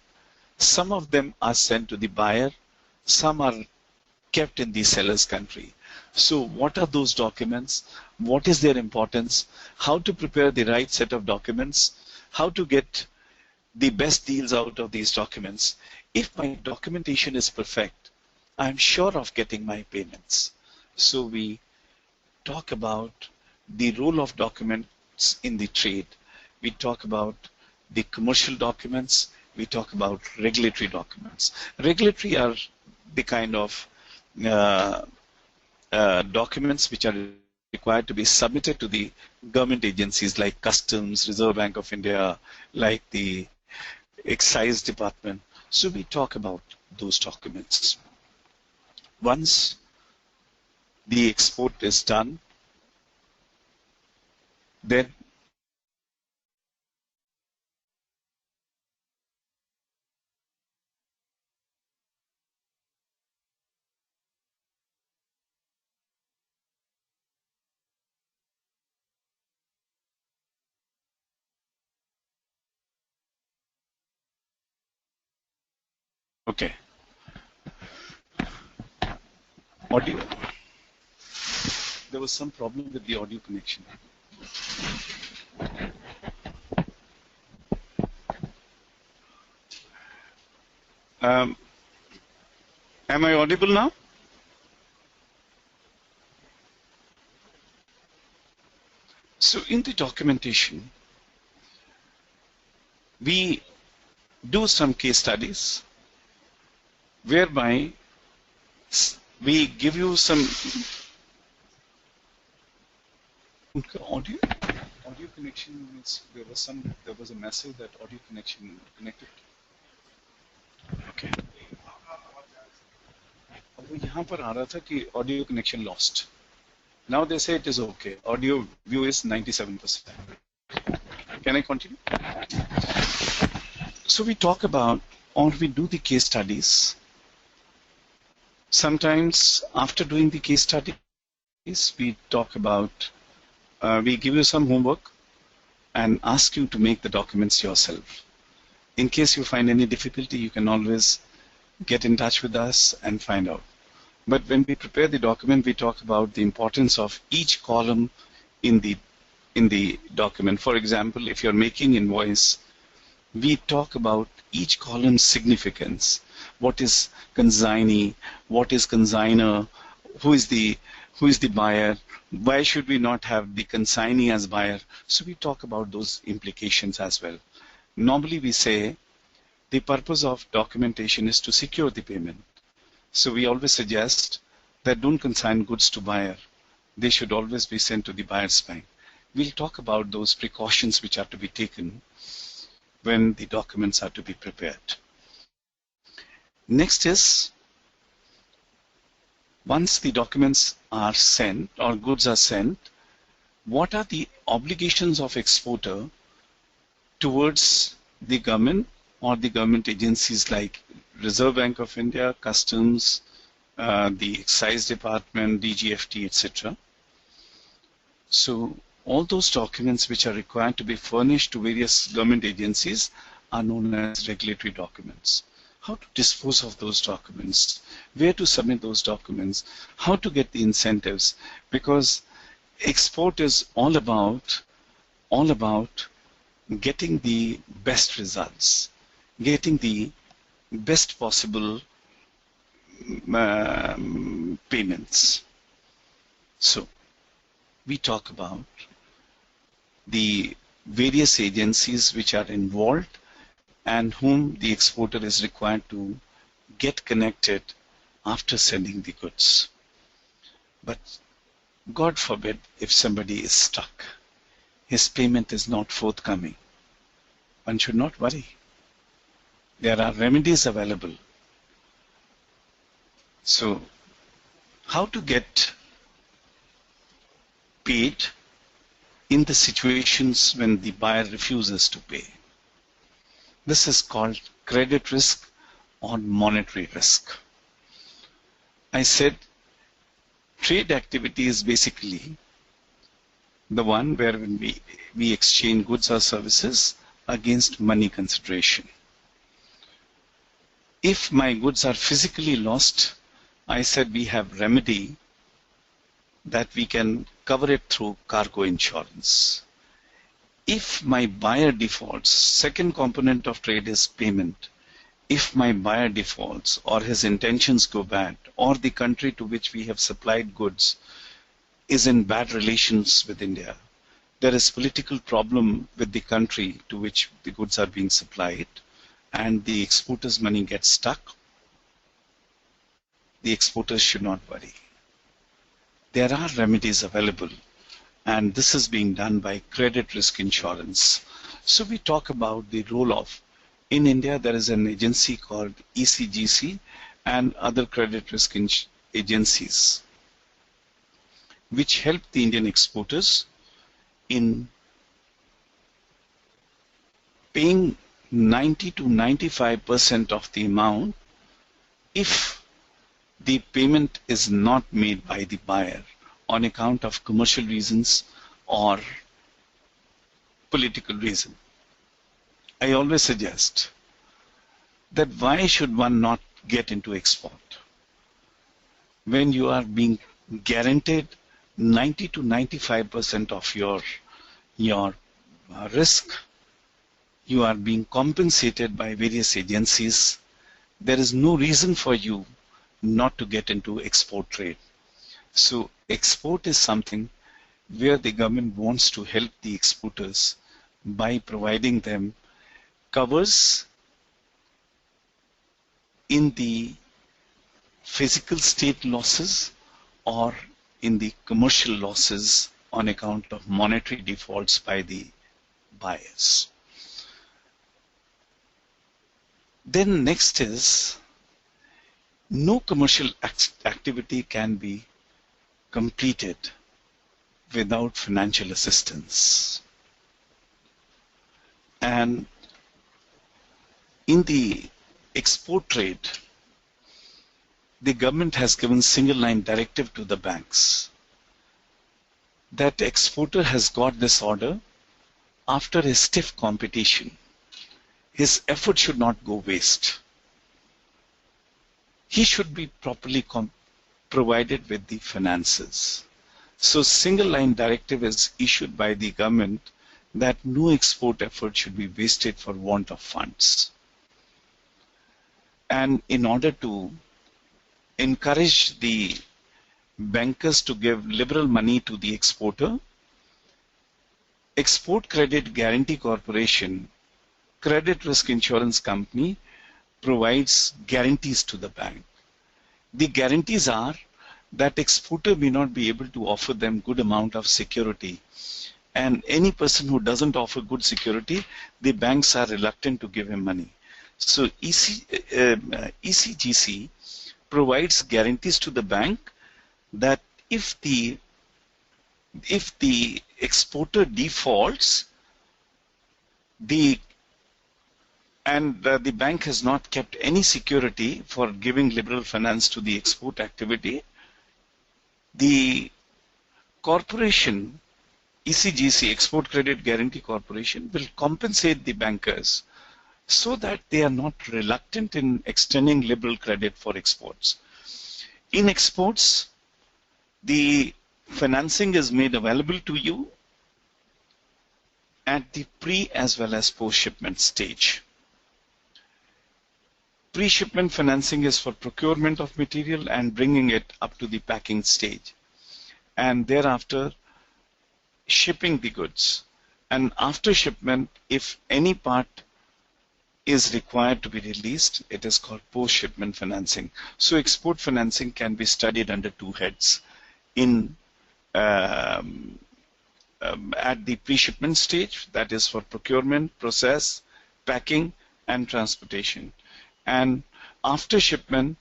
Speaker 2: Some of them are sent to the buyer, some are kept in the seller's country. So what are those documents? What is their importance? How to prepare the right set of documents? How to get the best deals out of these documents? If my documentation is perfect, I'm sure of getting my payments. So we talk about the role of documents in the trade. We talk about the commercial documents. We talk about regulatory documents. Regulatory are the kind of documents which are required to be submitted to the government agencies like Customs, Reserve Bank of India, like the Excise Department. So we talk about those documents. Once the export is done, then okay. Audio. There was some problem with the audio connection. Am I audible now? So in the documentation, we do some case studies whereby we give you some audio connection. Means there was a message that audio connection connected. Okay. अब यहाँ पर आ रहा था कि audio connection lost. Now they say it is okay. Audio view is 97%. Can I continue? So we talk about, or we do the case studies. Sometimes after doing the case studies, we talk about, we give you some homework and ask you to make the documents yourself. In case you find any difficulty, you can always get in touch with us and find out. But when we prepare the document, we talk about the importance of each column in the document. For example, if you're making invoice, we talk about each column's significance. What is consignee? What is consigner? Who is the buyer? Why should we not have the consignee as buyer? So we talk about those implications as well. Normally we say the purpose of documentation is to secure the payment. So we always suggest that don't consign goods to buyer. They should always be sent to the buyer's bank. We'll talk about those precautions which are to be taken when the documents are to be prepared. Next is, once the documents are sent or goods are sent, what are the obligations of exporter towards the government or the government agencies like Reserve Bank of India, Customs, the Excise Department, DGFT, etc. So all those documents which are required to be furnished to various government agencies are known as regulatory documents. How to dispose of those documents, where to submit those documents, how to get the incentives, because export is all about getting the best results, getting the best possible payments. So we talk about the various agencies which are involved and whom the exporter is required to get connected after sending the goods. But God forbid if somebody is stuck, his payment is not forthcoming. One should not worry. There are remedies available. So, how to get paid in the situations when the buyer refuses to pay? This is called credit risk or monetary risk. I said trade activity is basically the one where we exchange goods or services against money consideration. If my goods are physically lost, I said we have remedy that we can cover it through cargo insurance. If my buyer defaults, second component of trade is payment. If my buyer defaults or his intentions go bad or the country to which we have supplied goods is in bad relations with India, there is political problem with the country to which the goods are being supplied and the exporter's money gets stuck, the exporters should not worry. There are remedies available and this is being done by credit risk insurance. So we talk about the role of, in India there is an agency called ECGC and other credit risk agencies which help the Indian exporters in paying 90 to 95% of the amount if the payment is not made by the buyer on account of commercial reasons or political reason. I always suggest that why should one not get into export when you are being guaranteed 90 to 95% of your risk, you are being compensated by various agencies. There is no reason for you not to get into export trade. So export is something where the government wants to help the exporters by providing them covers in the physical state losses or in the commercial losses on account of monetary defaults by the buyers. Then next is no commercial activity can be completed without financial assistance. And in the export trade, the government has given single line directive to the banks that exporter has got this order after a stiff competition. His effort should not go waste. He should be properly provided with the finances. So single line directive is issued by the government that no export effort should be wasted for want of funds. And in order to encourage the bankers to give liberal money to the exporter, Export Credit Guarantee Corporation, credit risk insurance company, provides guarantees to the bank. The guarantees are that exporter may not be able to offer them good amount of security, and any person who doesn't offer good security, the banks are reluctant to give him money. So ECGC provides guarantees to the bank that if the exporter defaults, the and the bank has not kept any security for giving liberal finance to the export activity, the corporation, ECGC, Export Credit Guarantee Corporation, will compensate the bankers so that they are not reluctant in extending liberal credit for exports. In exports, the financing is made available to you at the pre as well as post-shipment stage. Pre-shipment financing is for procurement of material and bringing it up to the packing stage, and thereafter shipping the goods. And after shipment, if any part is required to be released, it is called post-shipment financing. So export financing can be studied under two heads. In at the pre-shipment stage, that is for procurement, process, packing, and transportation. And after shipment,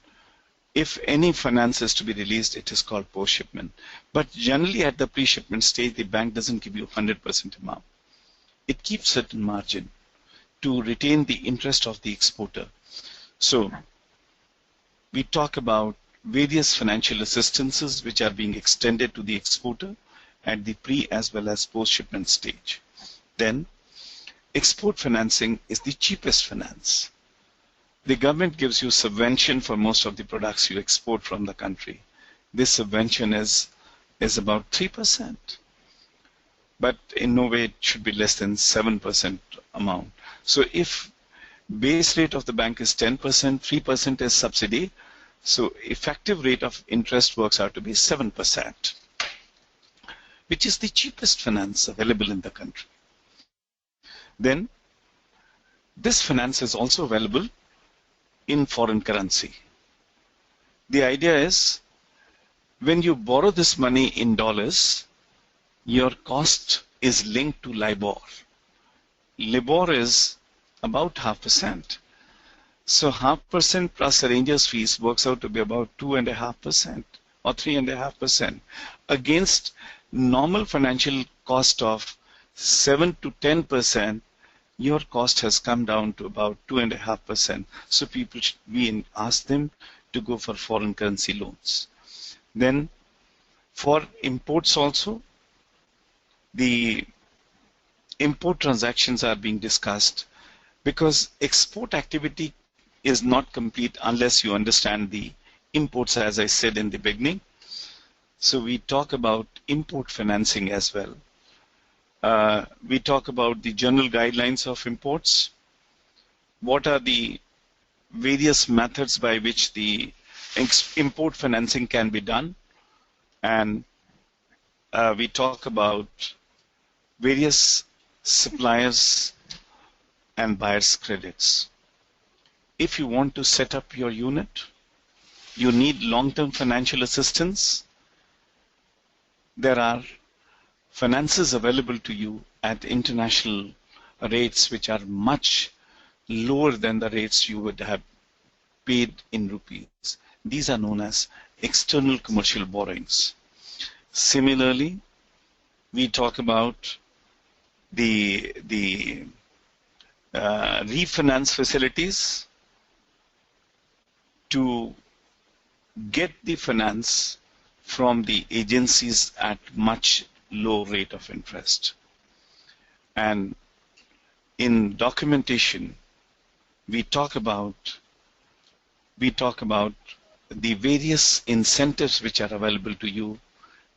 Speaker 2: if any finance is to be released, it is called post-shipment. But generally at the pre-shipment stage, the bank doesn't give you 100% amount. It keeps certain margin to retain the interest of the exporter. So we talk about various financial assistances which are being extended to the exporter at the pre as well as post-shipment stage. Then export financing is the cheapest finance. The government gives you subvention for most of the products you export from the country. This subvention is about 3%, but in no way it should be less than 7% amount. So if base rate of the bank is 10%, 3% is subsidy, so effective rate of interest works out to be 7%, which is the cheapest finance available in the country. Then this finance is also available in foreign currency. The idea is when you borrow this money in dollars, your cost is linked to LIBOR. LIBOR is about 0.5%. So 0.5% plus arranger's fees works out to be about 2.5% or 3.5% against normal financial cost of 7 to 10%. Your cost has come down to about 2.5%. So people we ask them to go for foreign currency loans. Then for imports also, the import transactions are being discussed because export activity is not complete unless you understand the imports, as I said in the beginning. So we talk about import financing as well. We talk about the general guidelines of imports. What are the various methods by which the import financing can be done? And we talk about various suppliers and buyers credits. If you want to set up your unit, you need long-term financial assistance. There are finances available to you at international rates which are much lower than the rates you would have paid in rupees. These are known as external commercial borrowings. Similarly, we talk about the refinance facilities to get the finance from the agencies at much low rate of interest. And in documentation, we talk about the various incentives which are available to you,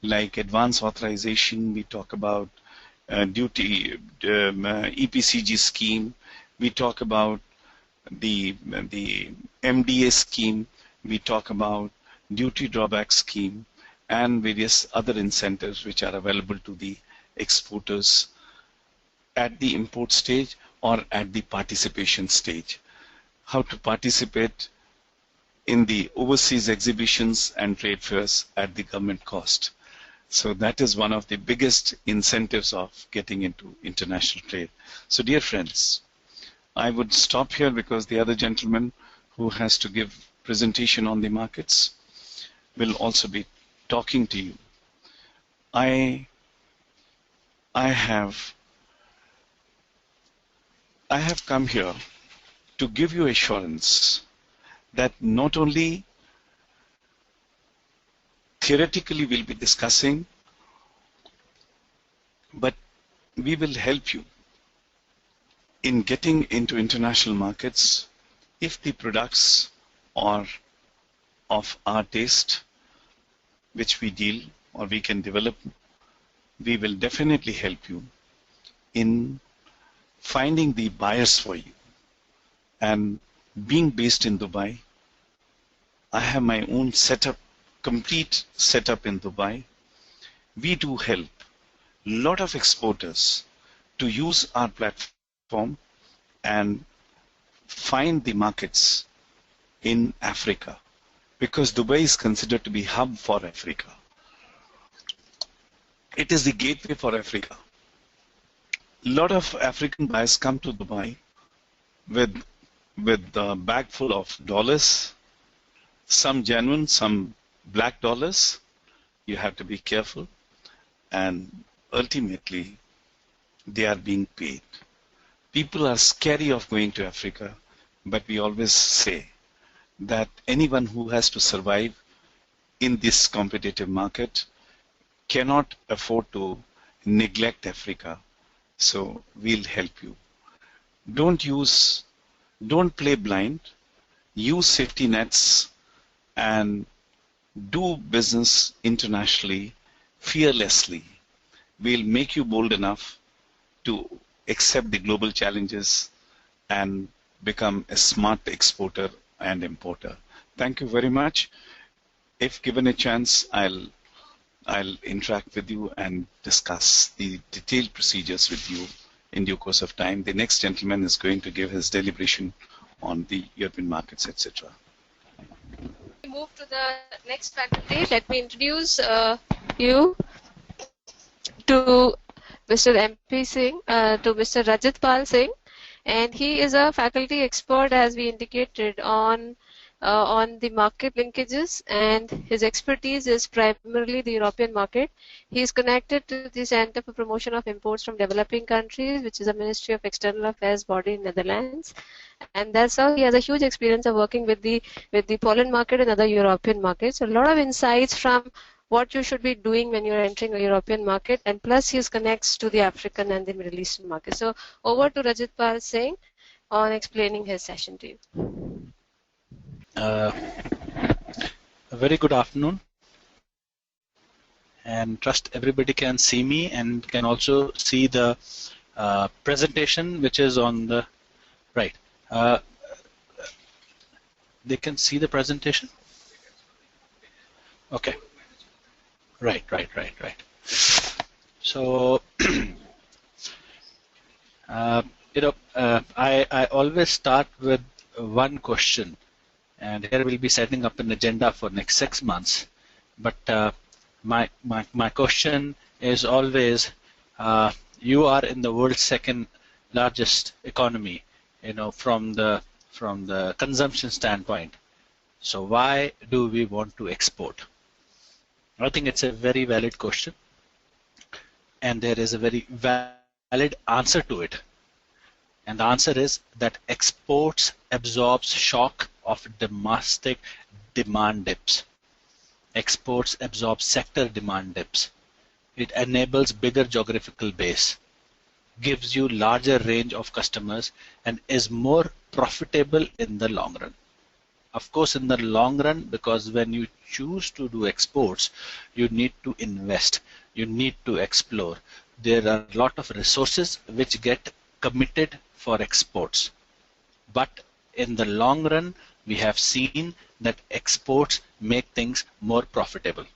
Speaker 2: like advance authorization. We talk about duty EPCG scheme. We talk about the MDA scheme. We talk about duty drawback scheme and various other incentives which are available to the exporters at the import stage or at the participation stage. How to participate in the overseas exhibitions and trade fairs at the government cost. So that is one of the biggest incentives of getting into international trade. So dear friends, I would stop here because the other gentleman who has to give presentation on the markets will also be talking to you. I have come here to give you assurance that not only theoretically we'll be discussing, but we will help you in getting into international markets if the products are of our taste, which we deal or we can develop. We will definitely help you in finding the buyers for you. And being based in Dubai, I have my own setup, complete setup in Dubai. We do help a lot of exporters to use our platform and find the markets in Africa, because Dubai is considered to be hub for Africa. It is the gateway for Africa. A lot of African buyers come to Dubai with a bag full of dollars, some genuine, some black dollars. You have to be careful, and ultimately they are being paid. People are scary of going to Africa, but we always say that anyone who has to survive in this competitive market cannot afford to neglect Africa. So we'll help you. Don't play blind. Use safety nets and do business internationally fearlessly. We'll make you bold enough to accept the global challenges and become a smart exporter and importer. Thank you very much. If given a chance, I'll interact with you and discuss the detailed procedures with you in due course of time. The next gentleman is going to give his deliberation on the European markets, etc.
Speaker 1: We move to the next faculty. Let me introduce you to Mr. MP Singh, to Mr. Rajat Pal Singh, and he is a faculty expert, as we indicated, on the market linkages, and his expertise is primarily the European market. He is connected to the Center for Promotion of Imports from Developing Countries, which is a Ministry of External Affairs body in Netherlands, and that's how he has a huge experience of working with the Poland market and other European markets. So a lot of insights from what you should be doing when you're entering a European market, and plus he connects to the African and the Middle Eastern market. So over to Rajat Pal Singh on explaining his session to you.
Speaker 3: A very good afternoon, and trust everybody can see me and can also see the presentation which is on the right. They can see the presentation? Okay. Right. So, I always start with one question, and here we'll be setting up an agenda for next 6 months. But my question is always, you are in the world's second largest economy, from the consumption standpoint. So why do we want to export? I think it's a very valid question, and there is a very valid answer to it. And the answer is that exports absorbs shock of domestic demand dips. Exports absorb sector demand dips. It enables bigger geographical base, gives you larger range of customers, and is more profitable in the long run. Of course, in the long run, because when you choose to do exports, you need to invest, you need to explore. There are a lot of resources which get committed for exports. But in the long run, we have seen that exports make things more profitable.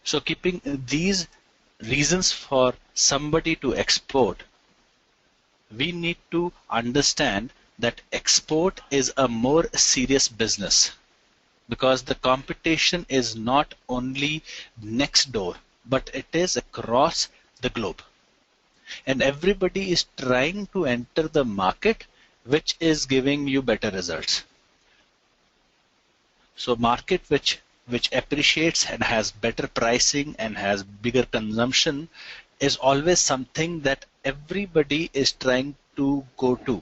Speaker 3: So keeping these reasons for somebody to export, we need to understand that export is a more serious business, because the competition is not only next door, but it is across the globe. And everybody is trying to enter the market which is giving you better results. So market which appreciates and has better pricing and has bigger consumption is always something that everybody is trying to go to.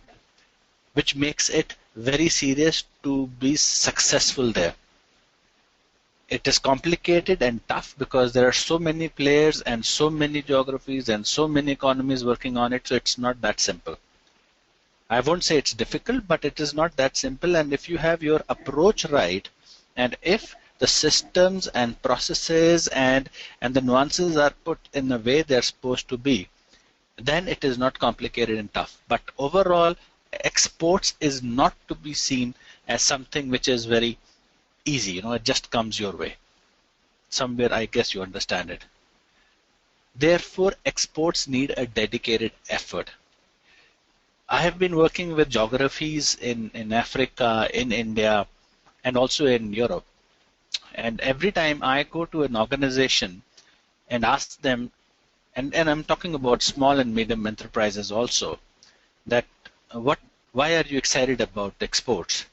Speaker 3: which makes it very serious to be successful there. It is complicated and tough because there are so many players and so many geographies and so many economies working on it, so it's not that simple. I won't say it's difficult, but it is not that simple, and if you have your approach right, and if the systems and processes and the nuances are put in the way they're supposed to be, then it is not complicated and tough. But overall, exports is not to be seen as something which is very easy, you know, it just comes your way. Somewhere I guess you understand it. Therefore, exports need a dedicated effort. I have been working with geographies in Africa, in India, and also in Europe. And every time I go to an organization and ask them, and I'm talking about small and medium enterprises also, that why are you excited about exports?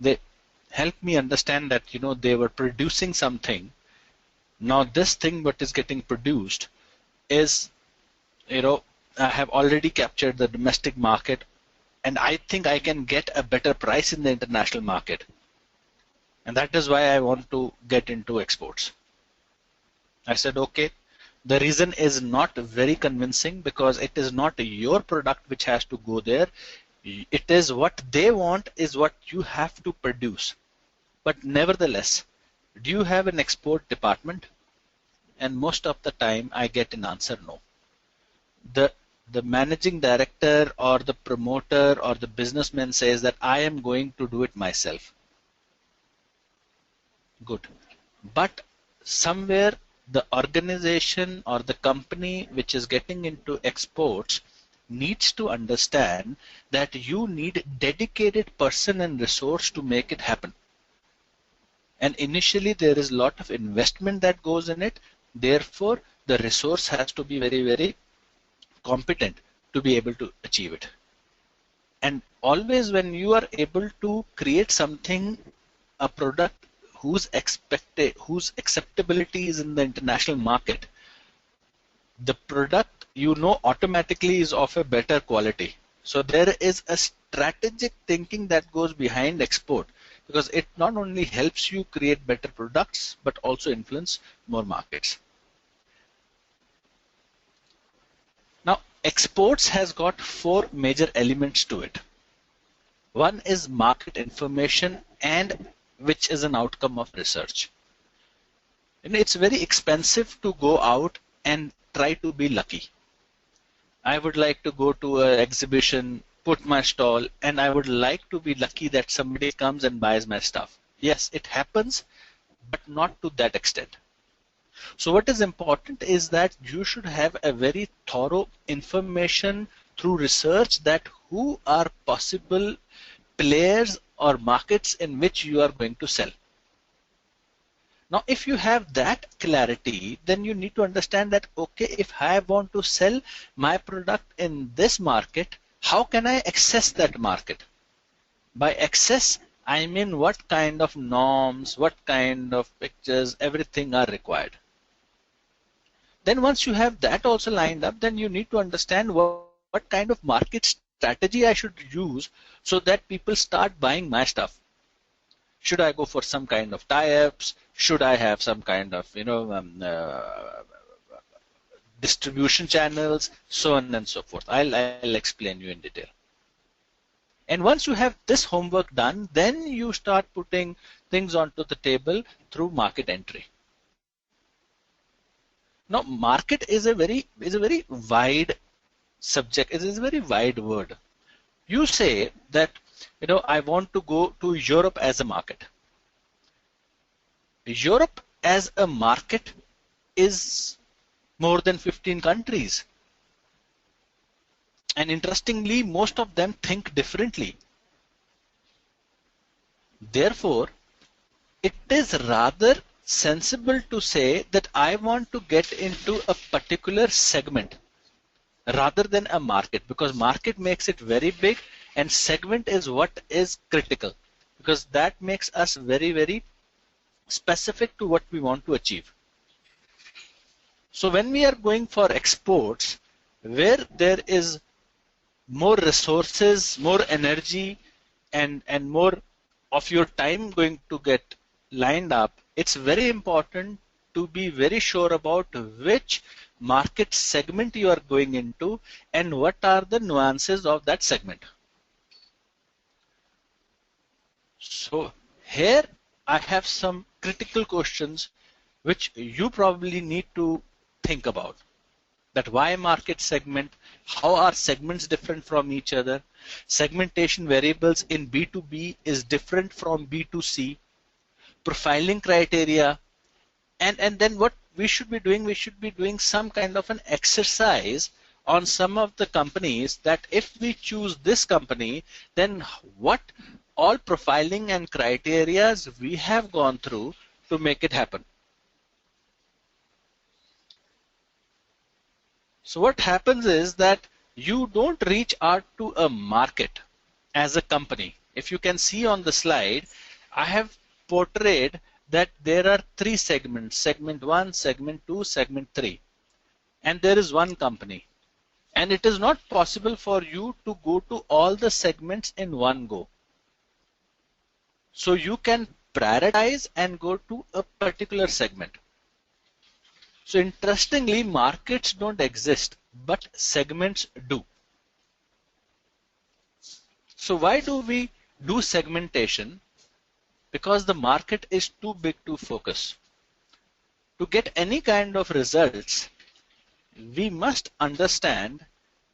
Speaker 3: They help me understand that, you know, they were producing something. Now this thing what is getting produced is, you know, I have already captured the domestic market, and I think I can get a better price in the international market. And that is why I want to get into exports. I said, okay, the reason is not very convincing because it is not your product which has to go there. It is what they want is what you have to produce. But nevertheless, do you have an export department? And most of the time I get an answer no. The managing director or the promoter or the businessman says that I am going to do it myself. Good. But somewhere the organization or the company which is getting into exports needs to understand that you need dedicated person and resource to make it happen. And initially there is a lot of investment that goes in it. Therefore, the resource has to be very, very competent to be able to achieve it. And always when you are able to create something, a product whose acceptability is in the international market, the product, you know, automatically is of a better quality. So there is a strategic thinking that goes behind export, because it not only helps you create better products but also influence more markets. Now, exports has got 4 major elements to it. One is market information, and which is an outcome of research. And it's very expensive to go out and try to be lucky. I would like to go to an exhibition, put my stall, and I would like to be lucky that somebody comes and buys my stuff. Yes, it happens, but not to that extent. So what is important is that you should have a very thorough information through research that who are possible players or markets in which you are going to sell. Now, if you have that clarity, then you need to understand that, okay, if I want to sell my product in this market, how can I access that market? By access, I mean what kind of norms, what kind of pictures, everything are required. Then once you have that also lined up, then you need to understand what kind of market strategy I should use so that people start buying my stuff. Should I go for some kind of tie-ups? Should I have some kind of, you know, distribution channels, so on and so forth. I'll explain you in detail. And once you have this homework done, then you start putting things onto the table through market entry. Now, market is a very wide subject. It is a very wide word. You say that, you know, I want to go to Europe as a market. Europe as a market is more than 15 countries. And interestingly, most of them think differently. Therefore, it is rather sensible to say that I want to get into a particular segment rather than a market, because market makes it very big and segment is what is critical, because that makes us very, very specific to what we want to achieve. So when we are going for exports, where there is more resources, more energy, and more of your time going to get lined up, it's very important to be very sure about which market segment you are going into and what are the nuances of that segment. So here I have some critical questions which you probably need to think about. That why market segment, how are segments different from each other, segmentation variables in B2B is different from B2C, profiling criteria, and then what we should be doing some kind of an exercise on some of the companies, that if we choose this company, then what all profiling and criterias we have gone through to make it happen. So what happens is that you don't reach out to a market as a company. If you can see on the slide, I have portrayed that there are three segments, segment 1, segment 2, segment 3, and there is one company. And it is not possible for you to go to all the segments in one go. So you can prioritize and go to a particular segment. So interestingly, markets don't exist, but segments do. So why do we do segmentation? Because the market is too big to focus. To get any kind of results, we must understand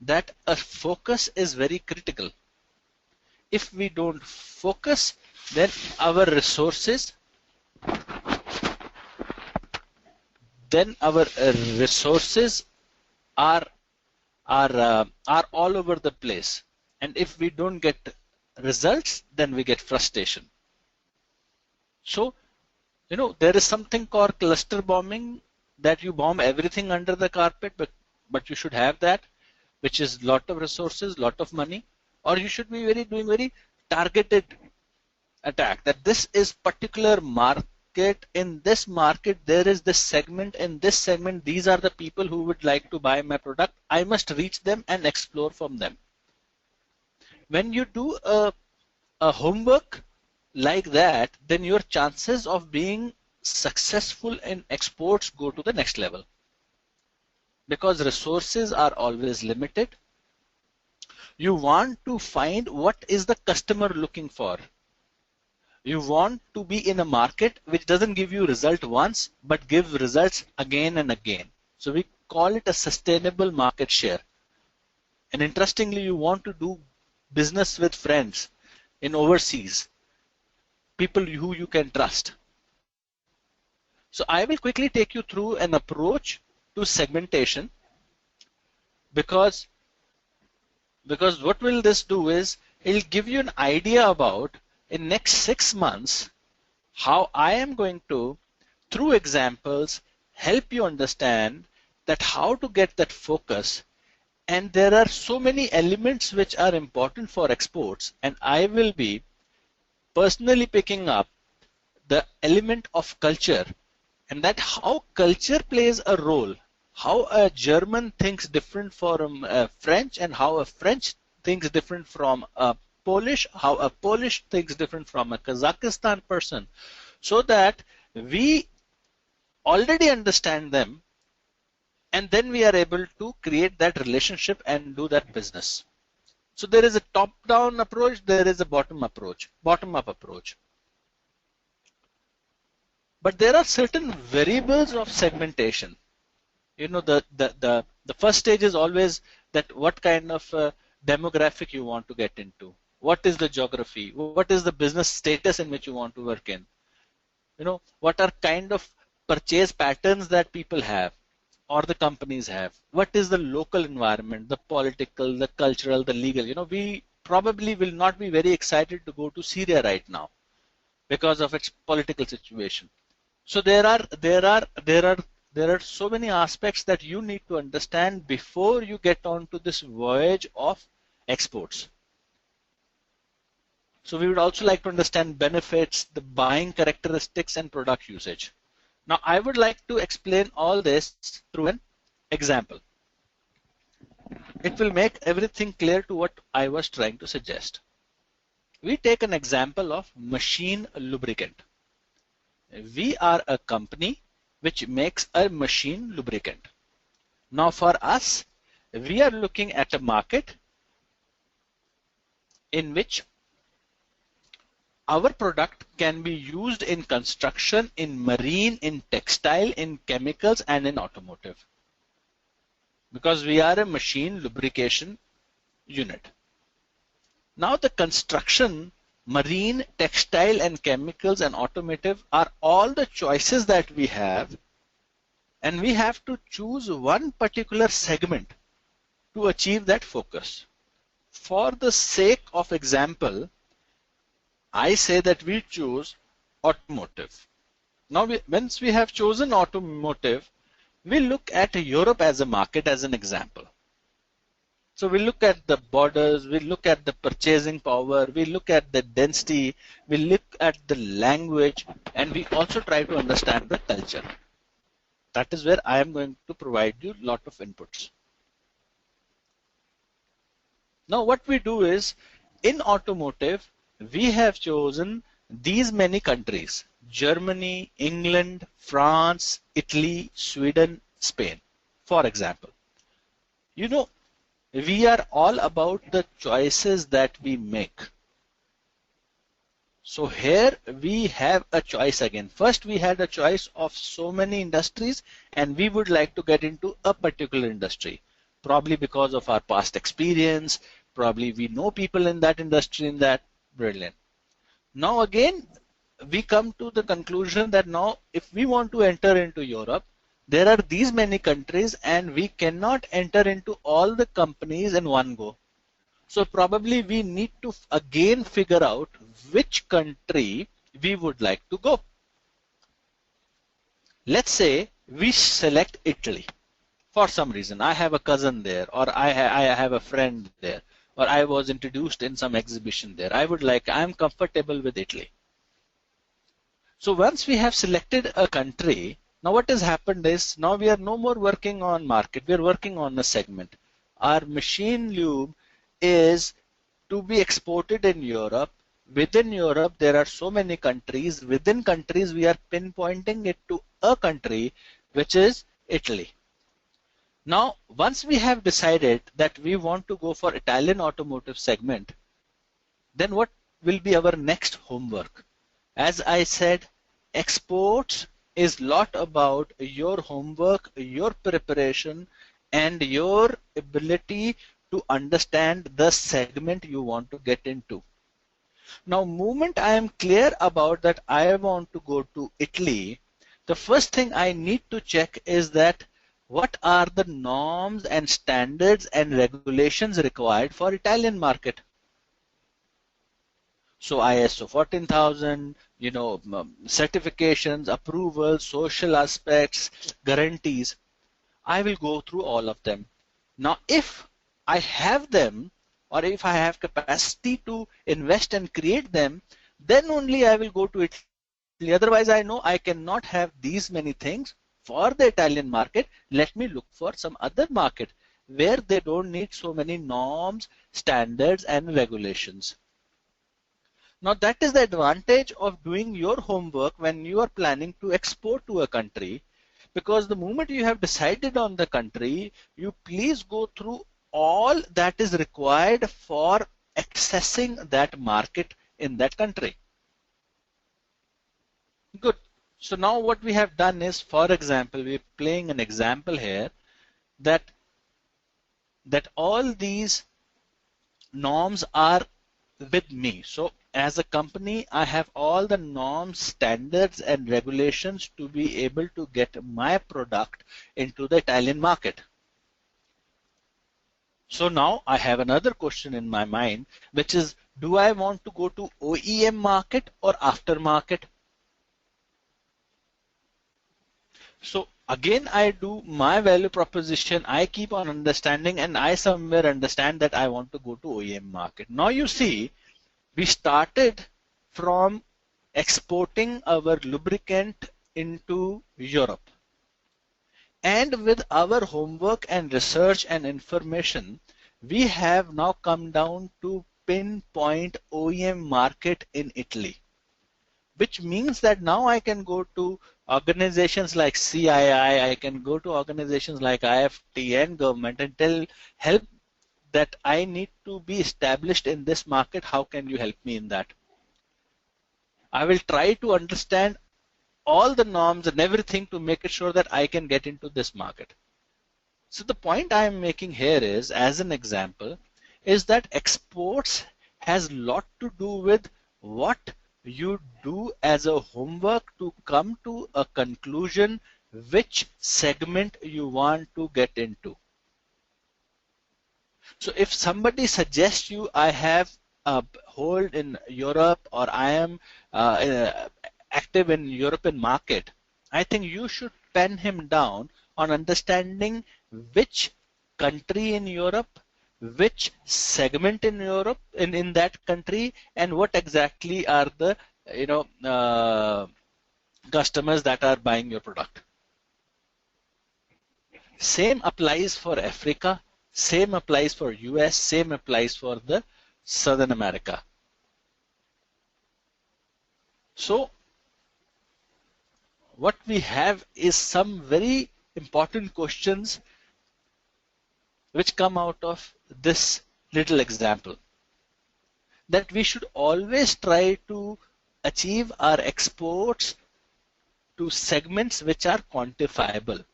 Speaker 3: that a focus is very critical. If we don't focus, then our resources are all over the place, and if we don't get results, then we get frustration. So, you know, there is something called cluster bombing, that you bomb everything under the carpet, but you should have that, which is lot of resources, lot of money, or you should be doing very targeted attack, that this is particular market. In this market there is this segment, in this segment these are the people who would like to buy my product, I must reach them and explore from them. When you do a homework like that, then your chances of being successful in exports go to the next level, because resources are always limited. You want to find what is the customer looking for. You want to be in a market which doesn't give you result once, but gives results again and again. So we call it a sustainable market share. And interestingly, you want to do business with friends in overseas, people who you can trust. So I will quickly take you through an approach to segmentation, because what will this do is, it will give you an idea about in next 6 months how I am going to, through examples, help you understand that how to get that focus. And there are so many elements which are important for exports, and I will be personally picking up the element of culture, and that how culture plays a role, how a German thinks different from a French, and how a French thinks different from a Polish, how a Polish thinks different from a Kazakhstan person, so that we already understand them, and then we are able to create that relationship and do that business. So there is a top-down approach, there is a bottom-up approach. But there are certain variables of segmentation. You know, the first stage is always that what kind of demographic you want to get into. What is the geography? What is the business status in which you want to work in? You know, what are kind of purchase patterns that people have or the companies have? What is the local environment, the political, the cultural, the legal? You know, we probably will not be very excited to go to Syria right now because of its political situation. So there are so many aspects that you need to understand before you get onto this voyage of exports. So we would also like to understand benefits, the buying characteristics, and product usage. Now I would like to explain all this through an example. it will make everything clear to what I was trying to suggest. We take an example of machine lubricant. We are a company which makes a machine lubricant. Now for us, we are looking at a market in which our product can be used in construction, in marine, in textile, in chemicals, and in automotive. Because we are a machine lubrication unit. Now the construction, marine, textile, and chemicals and automotive are all the choices that we have, and we have to choose one particular segment to achieve that focus. For the sake of example, I say that we choose automotive. Now, once we have chosen automotive, we look at Europe as a market as an example. So we look at the borders, we look at the purchasing power, we look at the density, we look at the language, and we also try to understand the culture. That is where I am going to provide you a lot of inputs. Now what we do is, in automotive, we have chosen these many countries: Germany, England, France, Italy, Sweden, Spain, for example. You know, we are all about the choices that we make. So here we have a choice again. First we had a choice of so many industries, and we would like to get into a particular industry. Probably because of our past experience, probably we know people in that industry, in that. Brilliant. Now again, we come to the conclusion that now if we want to enter into Europe, there are these many countries and we cannot enter into all the companies in one go. So probably we need to again figure out which country we would like to go. Let's say we select Italy. For some reason, I have a cousin there, or I have a friend there, or I was introduced in some exhibition there. I'm comfortable with Italy. So once we have selected a country, now what has happened is, now we are no more working on market, we are working on a segment. Our machine lube is to be exported in Europe. Within Europe, there are so many countries. Within countries, we are pinpointing it to a country, which is Italy. Now, once we have decided that we want to go for Italian automotive segment, then what will be our next homework? As I said, exports is a lot about your homework, your preparation, and your ability to understand the segment you want to get into. Now, moment I am clear about that I want to go to Italy, the first thing I need to check is that what are the norms and standards and regulations required for Italian market. So ISO 14000, certifications, approvals, social aspects, guarantees. I will go through all of them. Now, if I have them, or if I have capacity to invest and create them, then only I will go to Italy. Otherwise, I know I cannot have these many things for the Italian market. Let me look for some other market where they don't need so many norms, standards, and regulations. Now that is the advantage of doing your homework when you are planning to export to a country, because the moment you have decided on the country, you please go through all that is required for accessing that market in that country. Good. So now what we have done is, for example, we're playing an example here that all these norms are with me. So as a company, I have all the norms, standards, and regulations to be able to get my product into the Italian market. So now I have another question in my mind, which is, do I want to go to OEM market or aftermarket? So again, I do my value proposition, I keep on understanding, and I somewhere understand that I want to go to OEM market. Now you see, we started from exporting our lubricant into Europe. And with our homework and research and information, we have now come down to pinpoint OEM market in Italy, which means that now I can go to organizations like CII, I can go to organizations like IFT and government and help that I need to be established in this market. How can you help me in that? I will try to understand all the norms and everything to make it sure that I can get into this market. So the point I am making here is, as an example, is that exports has a lot to do with what you do as a homework to come to a conclusion which segment you want to get into. So if somebody suggests you, I have a hold in Europe or I am active in European market, I think you should pen him down on understanding which country in Europe, which segment in Europe, in that country, and what exactly are the customers that are buying your product. Same applies for Africa, same applies for US, same applies for the Southern America. So what we have is some very important questions which come out of this little example, that we should always try to achieve our exports to segments which are quantifiable,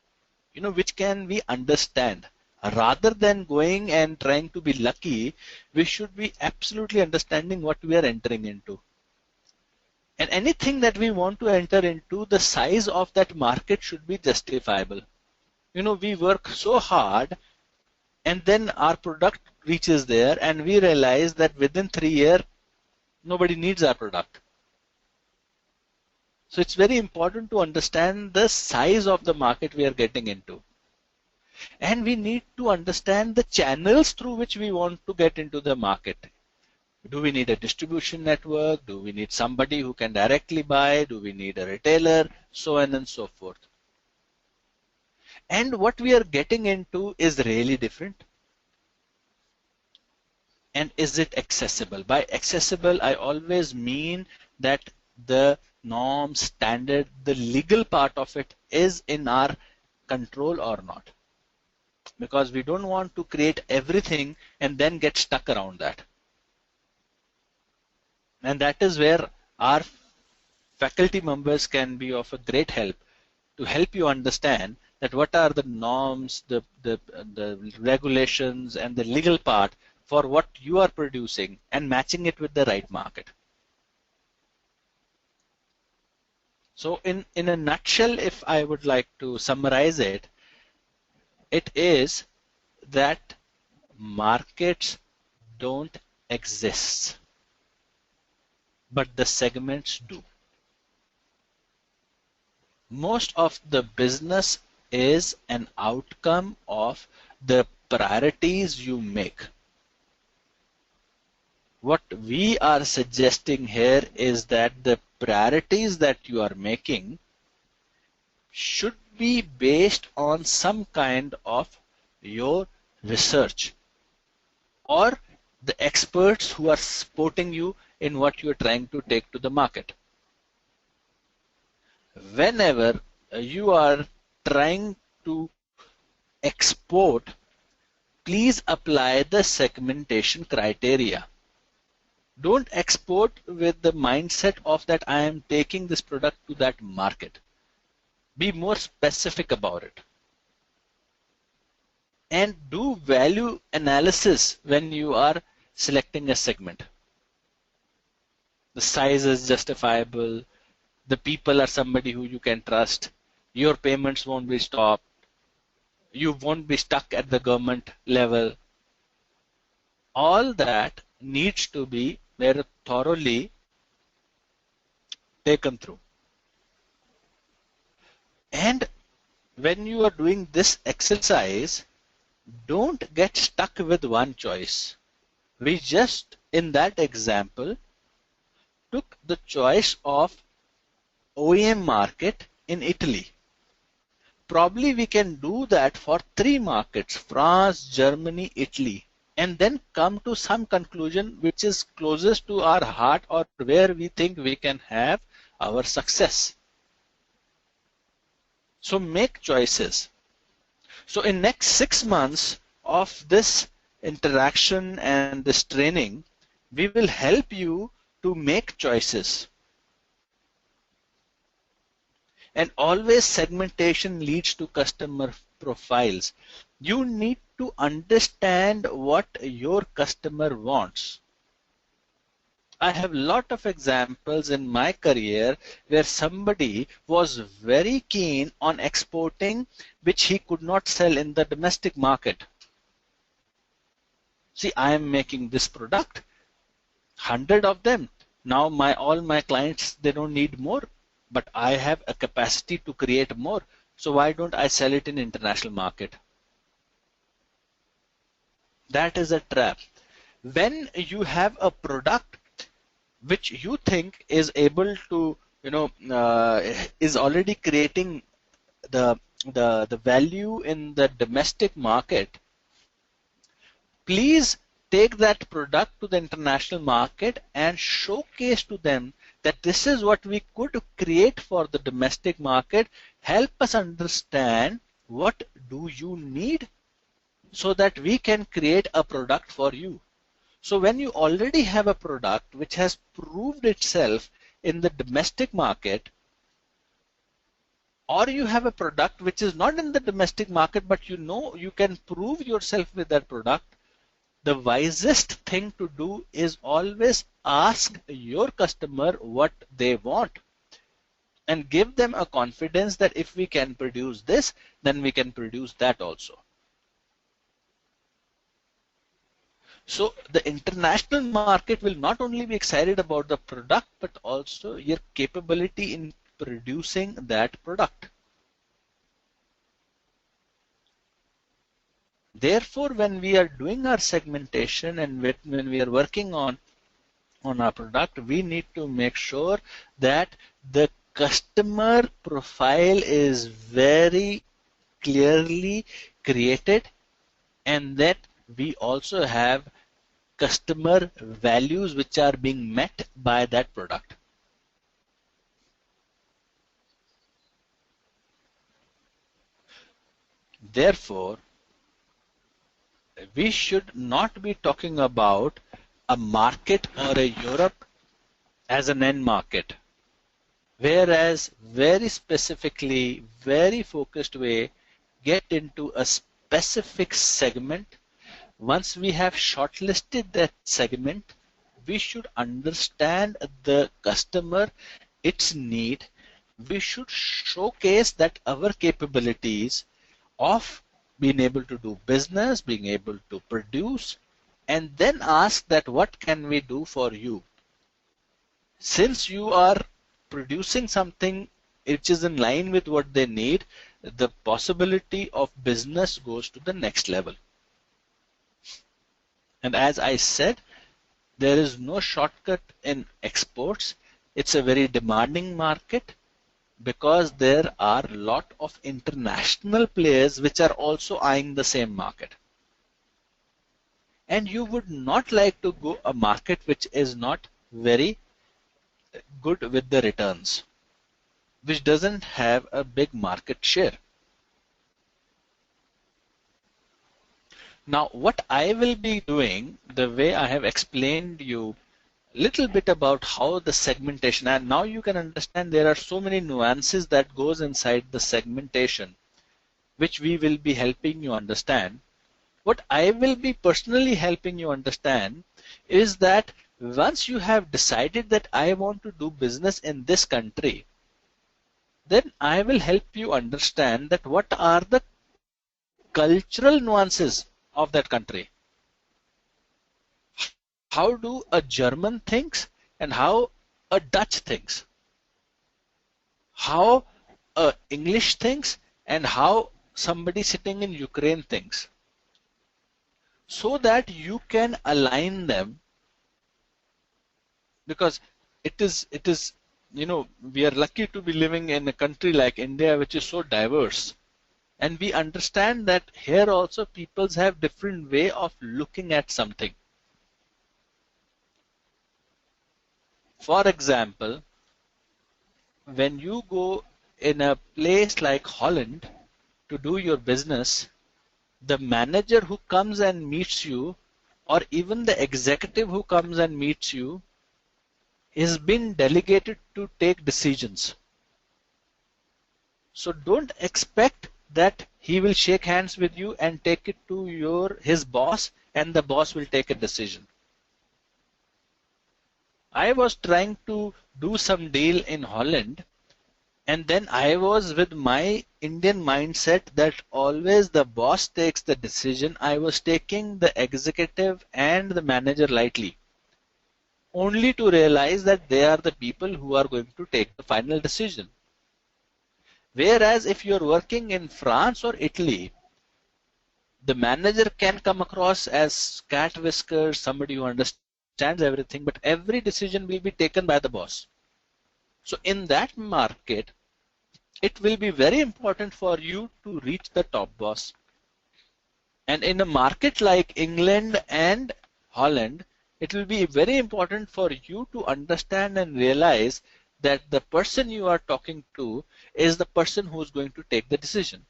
Speaker 3: which can we understand. Rather than going and trying to be lucky, we should be absolutely understanding what we are entering into. And anything that we want to enter into, the size of that market should be justifiable. We work so hard and then our product reaches there and we realize that within 3 years, nobody needs our product. So it's very important to understand the size of the market we are getting into. And we need to understand the channels through which we want to get into the market. Do we need a distribution network? Do we need somebody who can directly buy? Do we need a retailer? So on and so forth. And what we are getting into is really different. And is it accessible? By accessible, I always mean that the norm, standard, the legal part of it is in our control or not. Because we don't want to create everything and then get stuck around that. And that is where our faculty members can be of a great help to help you understand that what are the norms, the regulations and the legal part for what you are producing and matching it with the right market. So in a nutshell, if I would like to summarize it, it is that markets don't exist, but the segments do. Most of the business is an outcome of the priorities you make. What we are suggesting here is that the priorities that you are making should be based on some kind of your research or the experts who are supporting you in what you are trying to take to the market. Whenever you are trying to export, please apply the segmentation criteria. Don't export with the mindset of that I am taking this product to that market. Be more specific about it. And do value analysis when you are selecting a segment. The size is justifiable. The people are somebody who you can trust. Your payments won't be stopped. You won't be stuck at the government level. All that needs to be very thoroughly taken through. And when you are doing this exercise, don't get stuck with one choice. We just, in that example, took the choice of OEM market in Italy. probably we can do that for 3 markets, France, Germany, Italy, and then come to some conclusion which is closest to our heart or where we think we can have our success. So make choices. So in next 6 months of this interaction and this training, we will help you to make choices. And always segmentation leads to customer profiles. You need to understand what your customer wants. I have a lot of examples in my career where somebody was very keen on exporting, which he could not sell in the domestic market. See, I am making this product, 100 of them. Now all my clients, they don't need more, but I have a capacity to create more. So why don't I sell it in international market? That is a trap. When you have a product which you think is able to, is already creating the value in the domestic market, please take that product to the international market and showcase to them that this is what we could create for the domestic market. Help us understand what do you need so that we can create a product for you. So when you already have a product which has proved itself in the domestic market, or you have a product which is not in the domestic market but you know you can prove yourself with that product, the wisest thing to do is always ask your customer what they want and give them a confidence that if we can produce this, then we can produce that also. So the international market will not only be excited about the product, but also your capability in producing that product. Therefore, when we are doing our segmentation and when we are working on our product, we need to make sure that the customer profile is very clearly created and that we also have customer values which are being met by that product. Therefore, we should not be talking about a market or a Europe as an end market, whereas very specifically, very focused way, get into a specific segment. Once we have shortlisted that segment, we should understand the customer, its need. We should showcase that our capabilities of being able to do business, being able to produce, and then ask that what can we do for you? Since you are producing something which is in line with what they need, the possibility of business goes to the next level. And as I said, there is no shortcut in exports. It's a very demanding market because there are a lot of international players which are also eyeing the same market. And you would not like to go a market which is not very good with the returns, which doesn't have a big market share. Now, what I will be doing, the way I have explained you a little bit about how the segmentation, and now you can understand there are so many nuances that goes inside the segmentation, which we will be helping you understand. What I will be personally helping you understand is that once you have decided that I want to do business in this country, then I will help you understand that what are the cultural nuances of that country. How do a German thinks and how a Dutch thinks? How a English thinks and how somebody sitting in Ukraine thinks? So that you can align them, because it is, we are lucky to be living in a country like India which is so diverse. And we understand that here also peoples have different way of looking at something. For example, when you go in a place like Holland to do your business, the manager who comes and meets you, or even the executive who comes and meets you, is been delegated to take decisions. So don't expect that he will shake hands with you and take it to his boss and the boss will take a decision. I was trying to do some deal in Holland, and then I was with my Indian mindset that always the boss takes the decision. I was taking the executive and the manager lightly, only to realize that they are the people who are going to take the final decision. Whereas if you're working in France or Italy, the manager can come across as cat whiskers, somebody who understands everything, but every decision will be taken by the boss. So in that market, it will be very important for you to reach the top boss. And in a market like England and Holland, it will be very important for you to understand and realize that the person you are talking to is the person who is going to take the decision.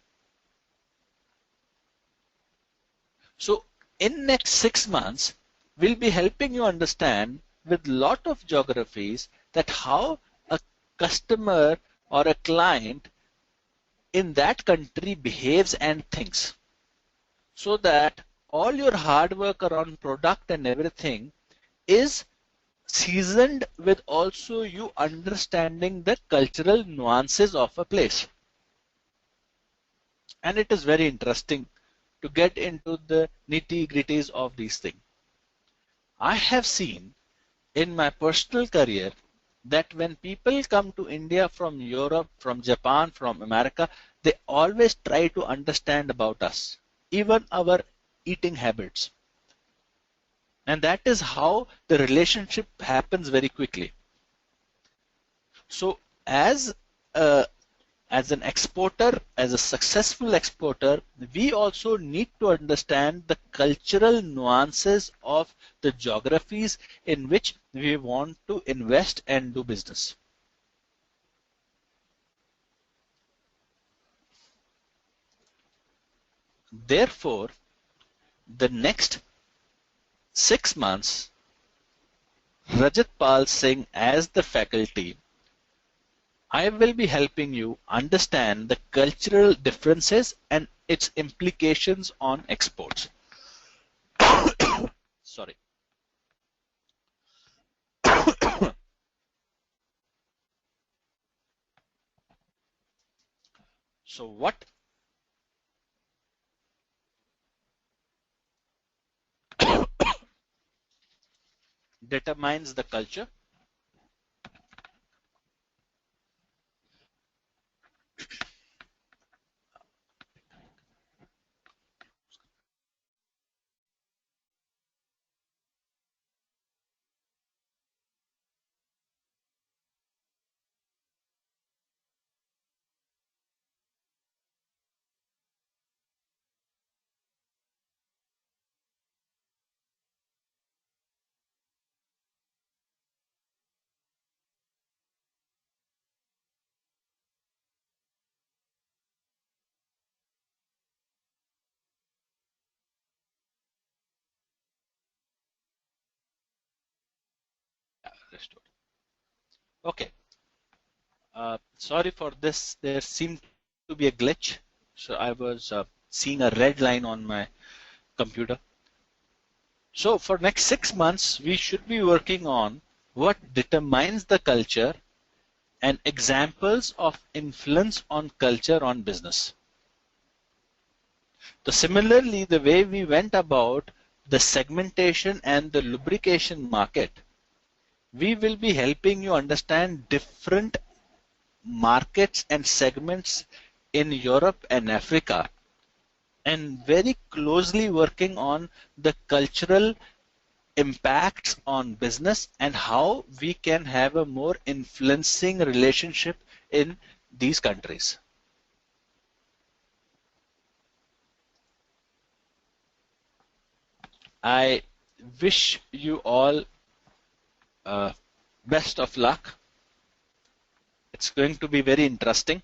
Speaker 3: So in next 6 months, we'll be helping you understand with lot of geographies that how a customer or a client in that country behaves and thinks, so that all your hard work around product and everything is seasoned with also you understanding the cultural nuances of a place. And it is very interesting to get into the nitty-gritties of these things. I have seen in my personal career that when people come to India from Europe, from Japan, from America, they always try to understand about us, even our eating habits. And that is how the relationship happens very quickly. So as an exporter, as a successful exporter, we also need to understand the cultural nuances of the geographies in which we want to invest and do business. Therefore, the next 6 months, Rajat Pal Singh as the faculty, I will be helping you understand the cultural differences and its implications on exports. Sorry. So what determines the culture? Restored. Okay. Sorry for this. There seemed to be a glitch. So I was seeing a red line on my computer. So for next 6 months, we should be working on what determines the culture and examples of influence on culture on business. So similarly, the way we went about the segmentation and the lubrication market, we will be helping you understand different markets and segments in Europe and Africa, and very closely working on the cultural impacts on business and how we can have a more influencing relationship in these countries. I wish you all best of luck. It's going to be very interesting.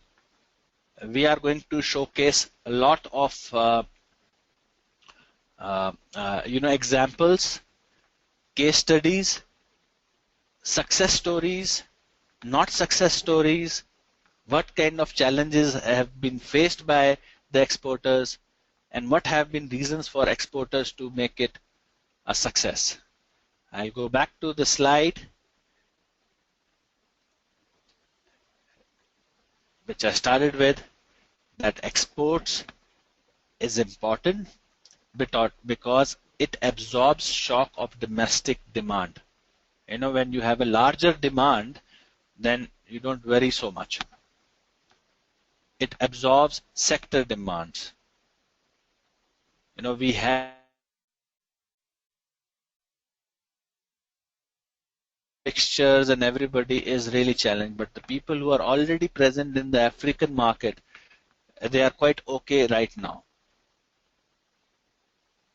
Speaker 3: We are going to showcase a lot of examples, case studies, success stories, not success stories, what kind of challenges have been faced by the exporters, and what have been reasons for exporters to make it a success. I'll go back to the slide which I started with, that exports is important because it absorbs shock of domestic demand. You know, when you have a larger demand, then you don't worry so much. It absorbs sector demands. You know, we have fixtures and everybody is really challenged, but the people who are already present in the African market, they are quite okay right now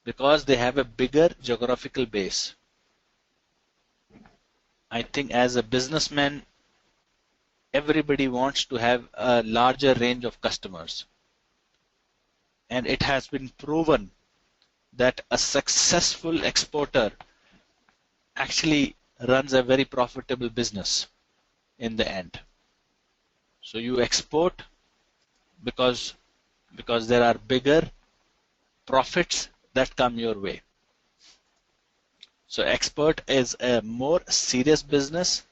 Speaker 3: because they have a bigger geographical base. I think as a businessman, everybody wants to have a larger range of customers, and it has been proven that a successful exporter actually runs a very profitable business in the end. So you export because there are bigger profits that come your way. So export is a more serious business.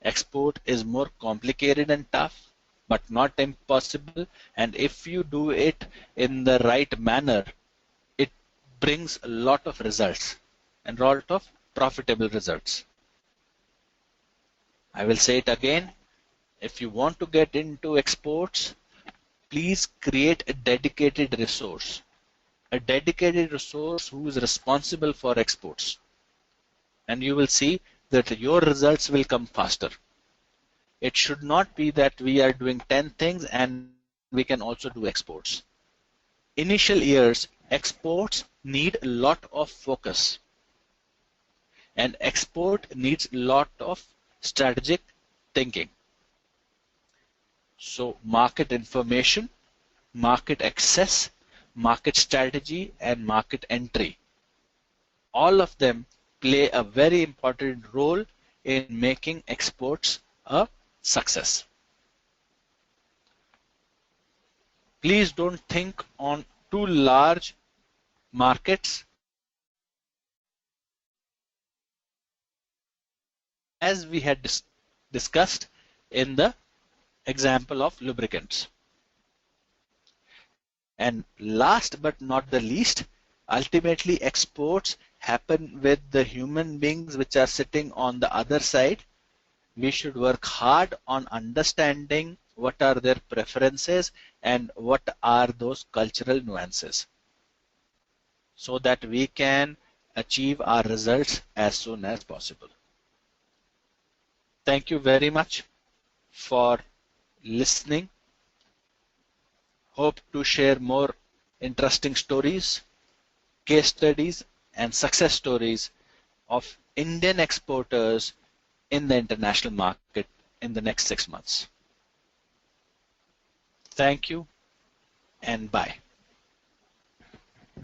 Speaker 3: Export is more complicated and tough, but not impossible. And if you do it in the right manner, it brings a lot of results and a lot of profitable results. I will say it again. If you want to get into exports, please create a dedicated resource. A dedicated resource who is responsible for exports. And you will see that your results will come faster. It should not be that we are doing 10 things and we can also do exports. Initial years, exports need a lot of focus. And export needs a lot of strategic thinking. So market information, market access, market strategy, and market entry, all of them play a very important role in making exports a success. Please don't think on too large markets. As we had discussed in the example of lubricants. And last but not the least, ultimately exports happen with the human beings which are sitting on the other side. We should work hard on understanding what are their preferences and what are those cultural nuances so that we can achieve our results as soon as possible. Thank you very much for listening. Hope to share more interesting stories, case studies, and success stories of Indian exporters in the international market in the next 6 months. Thank you and bye.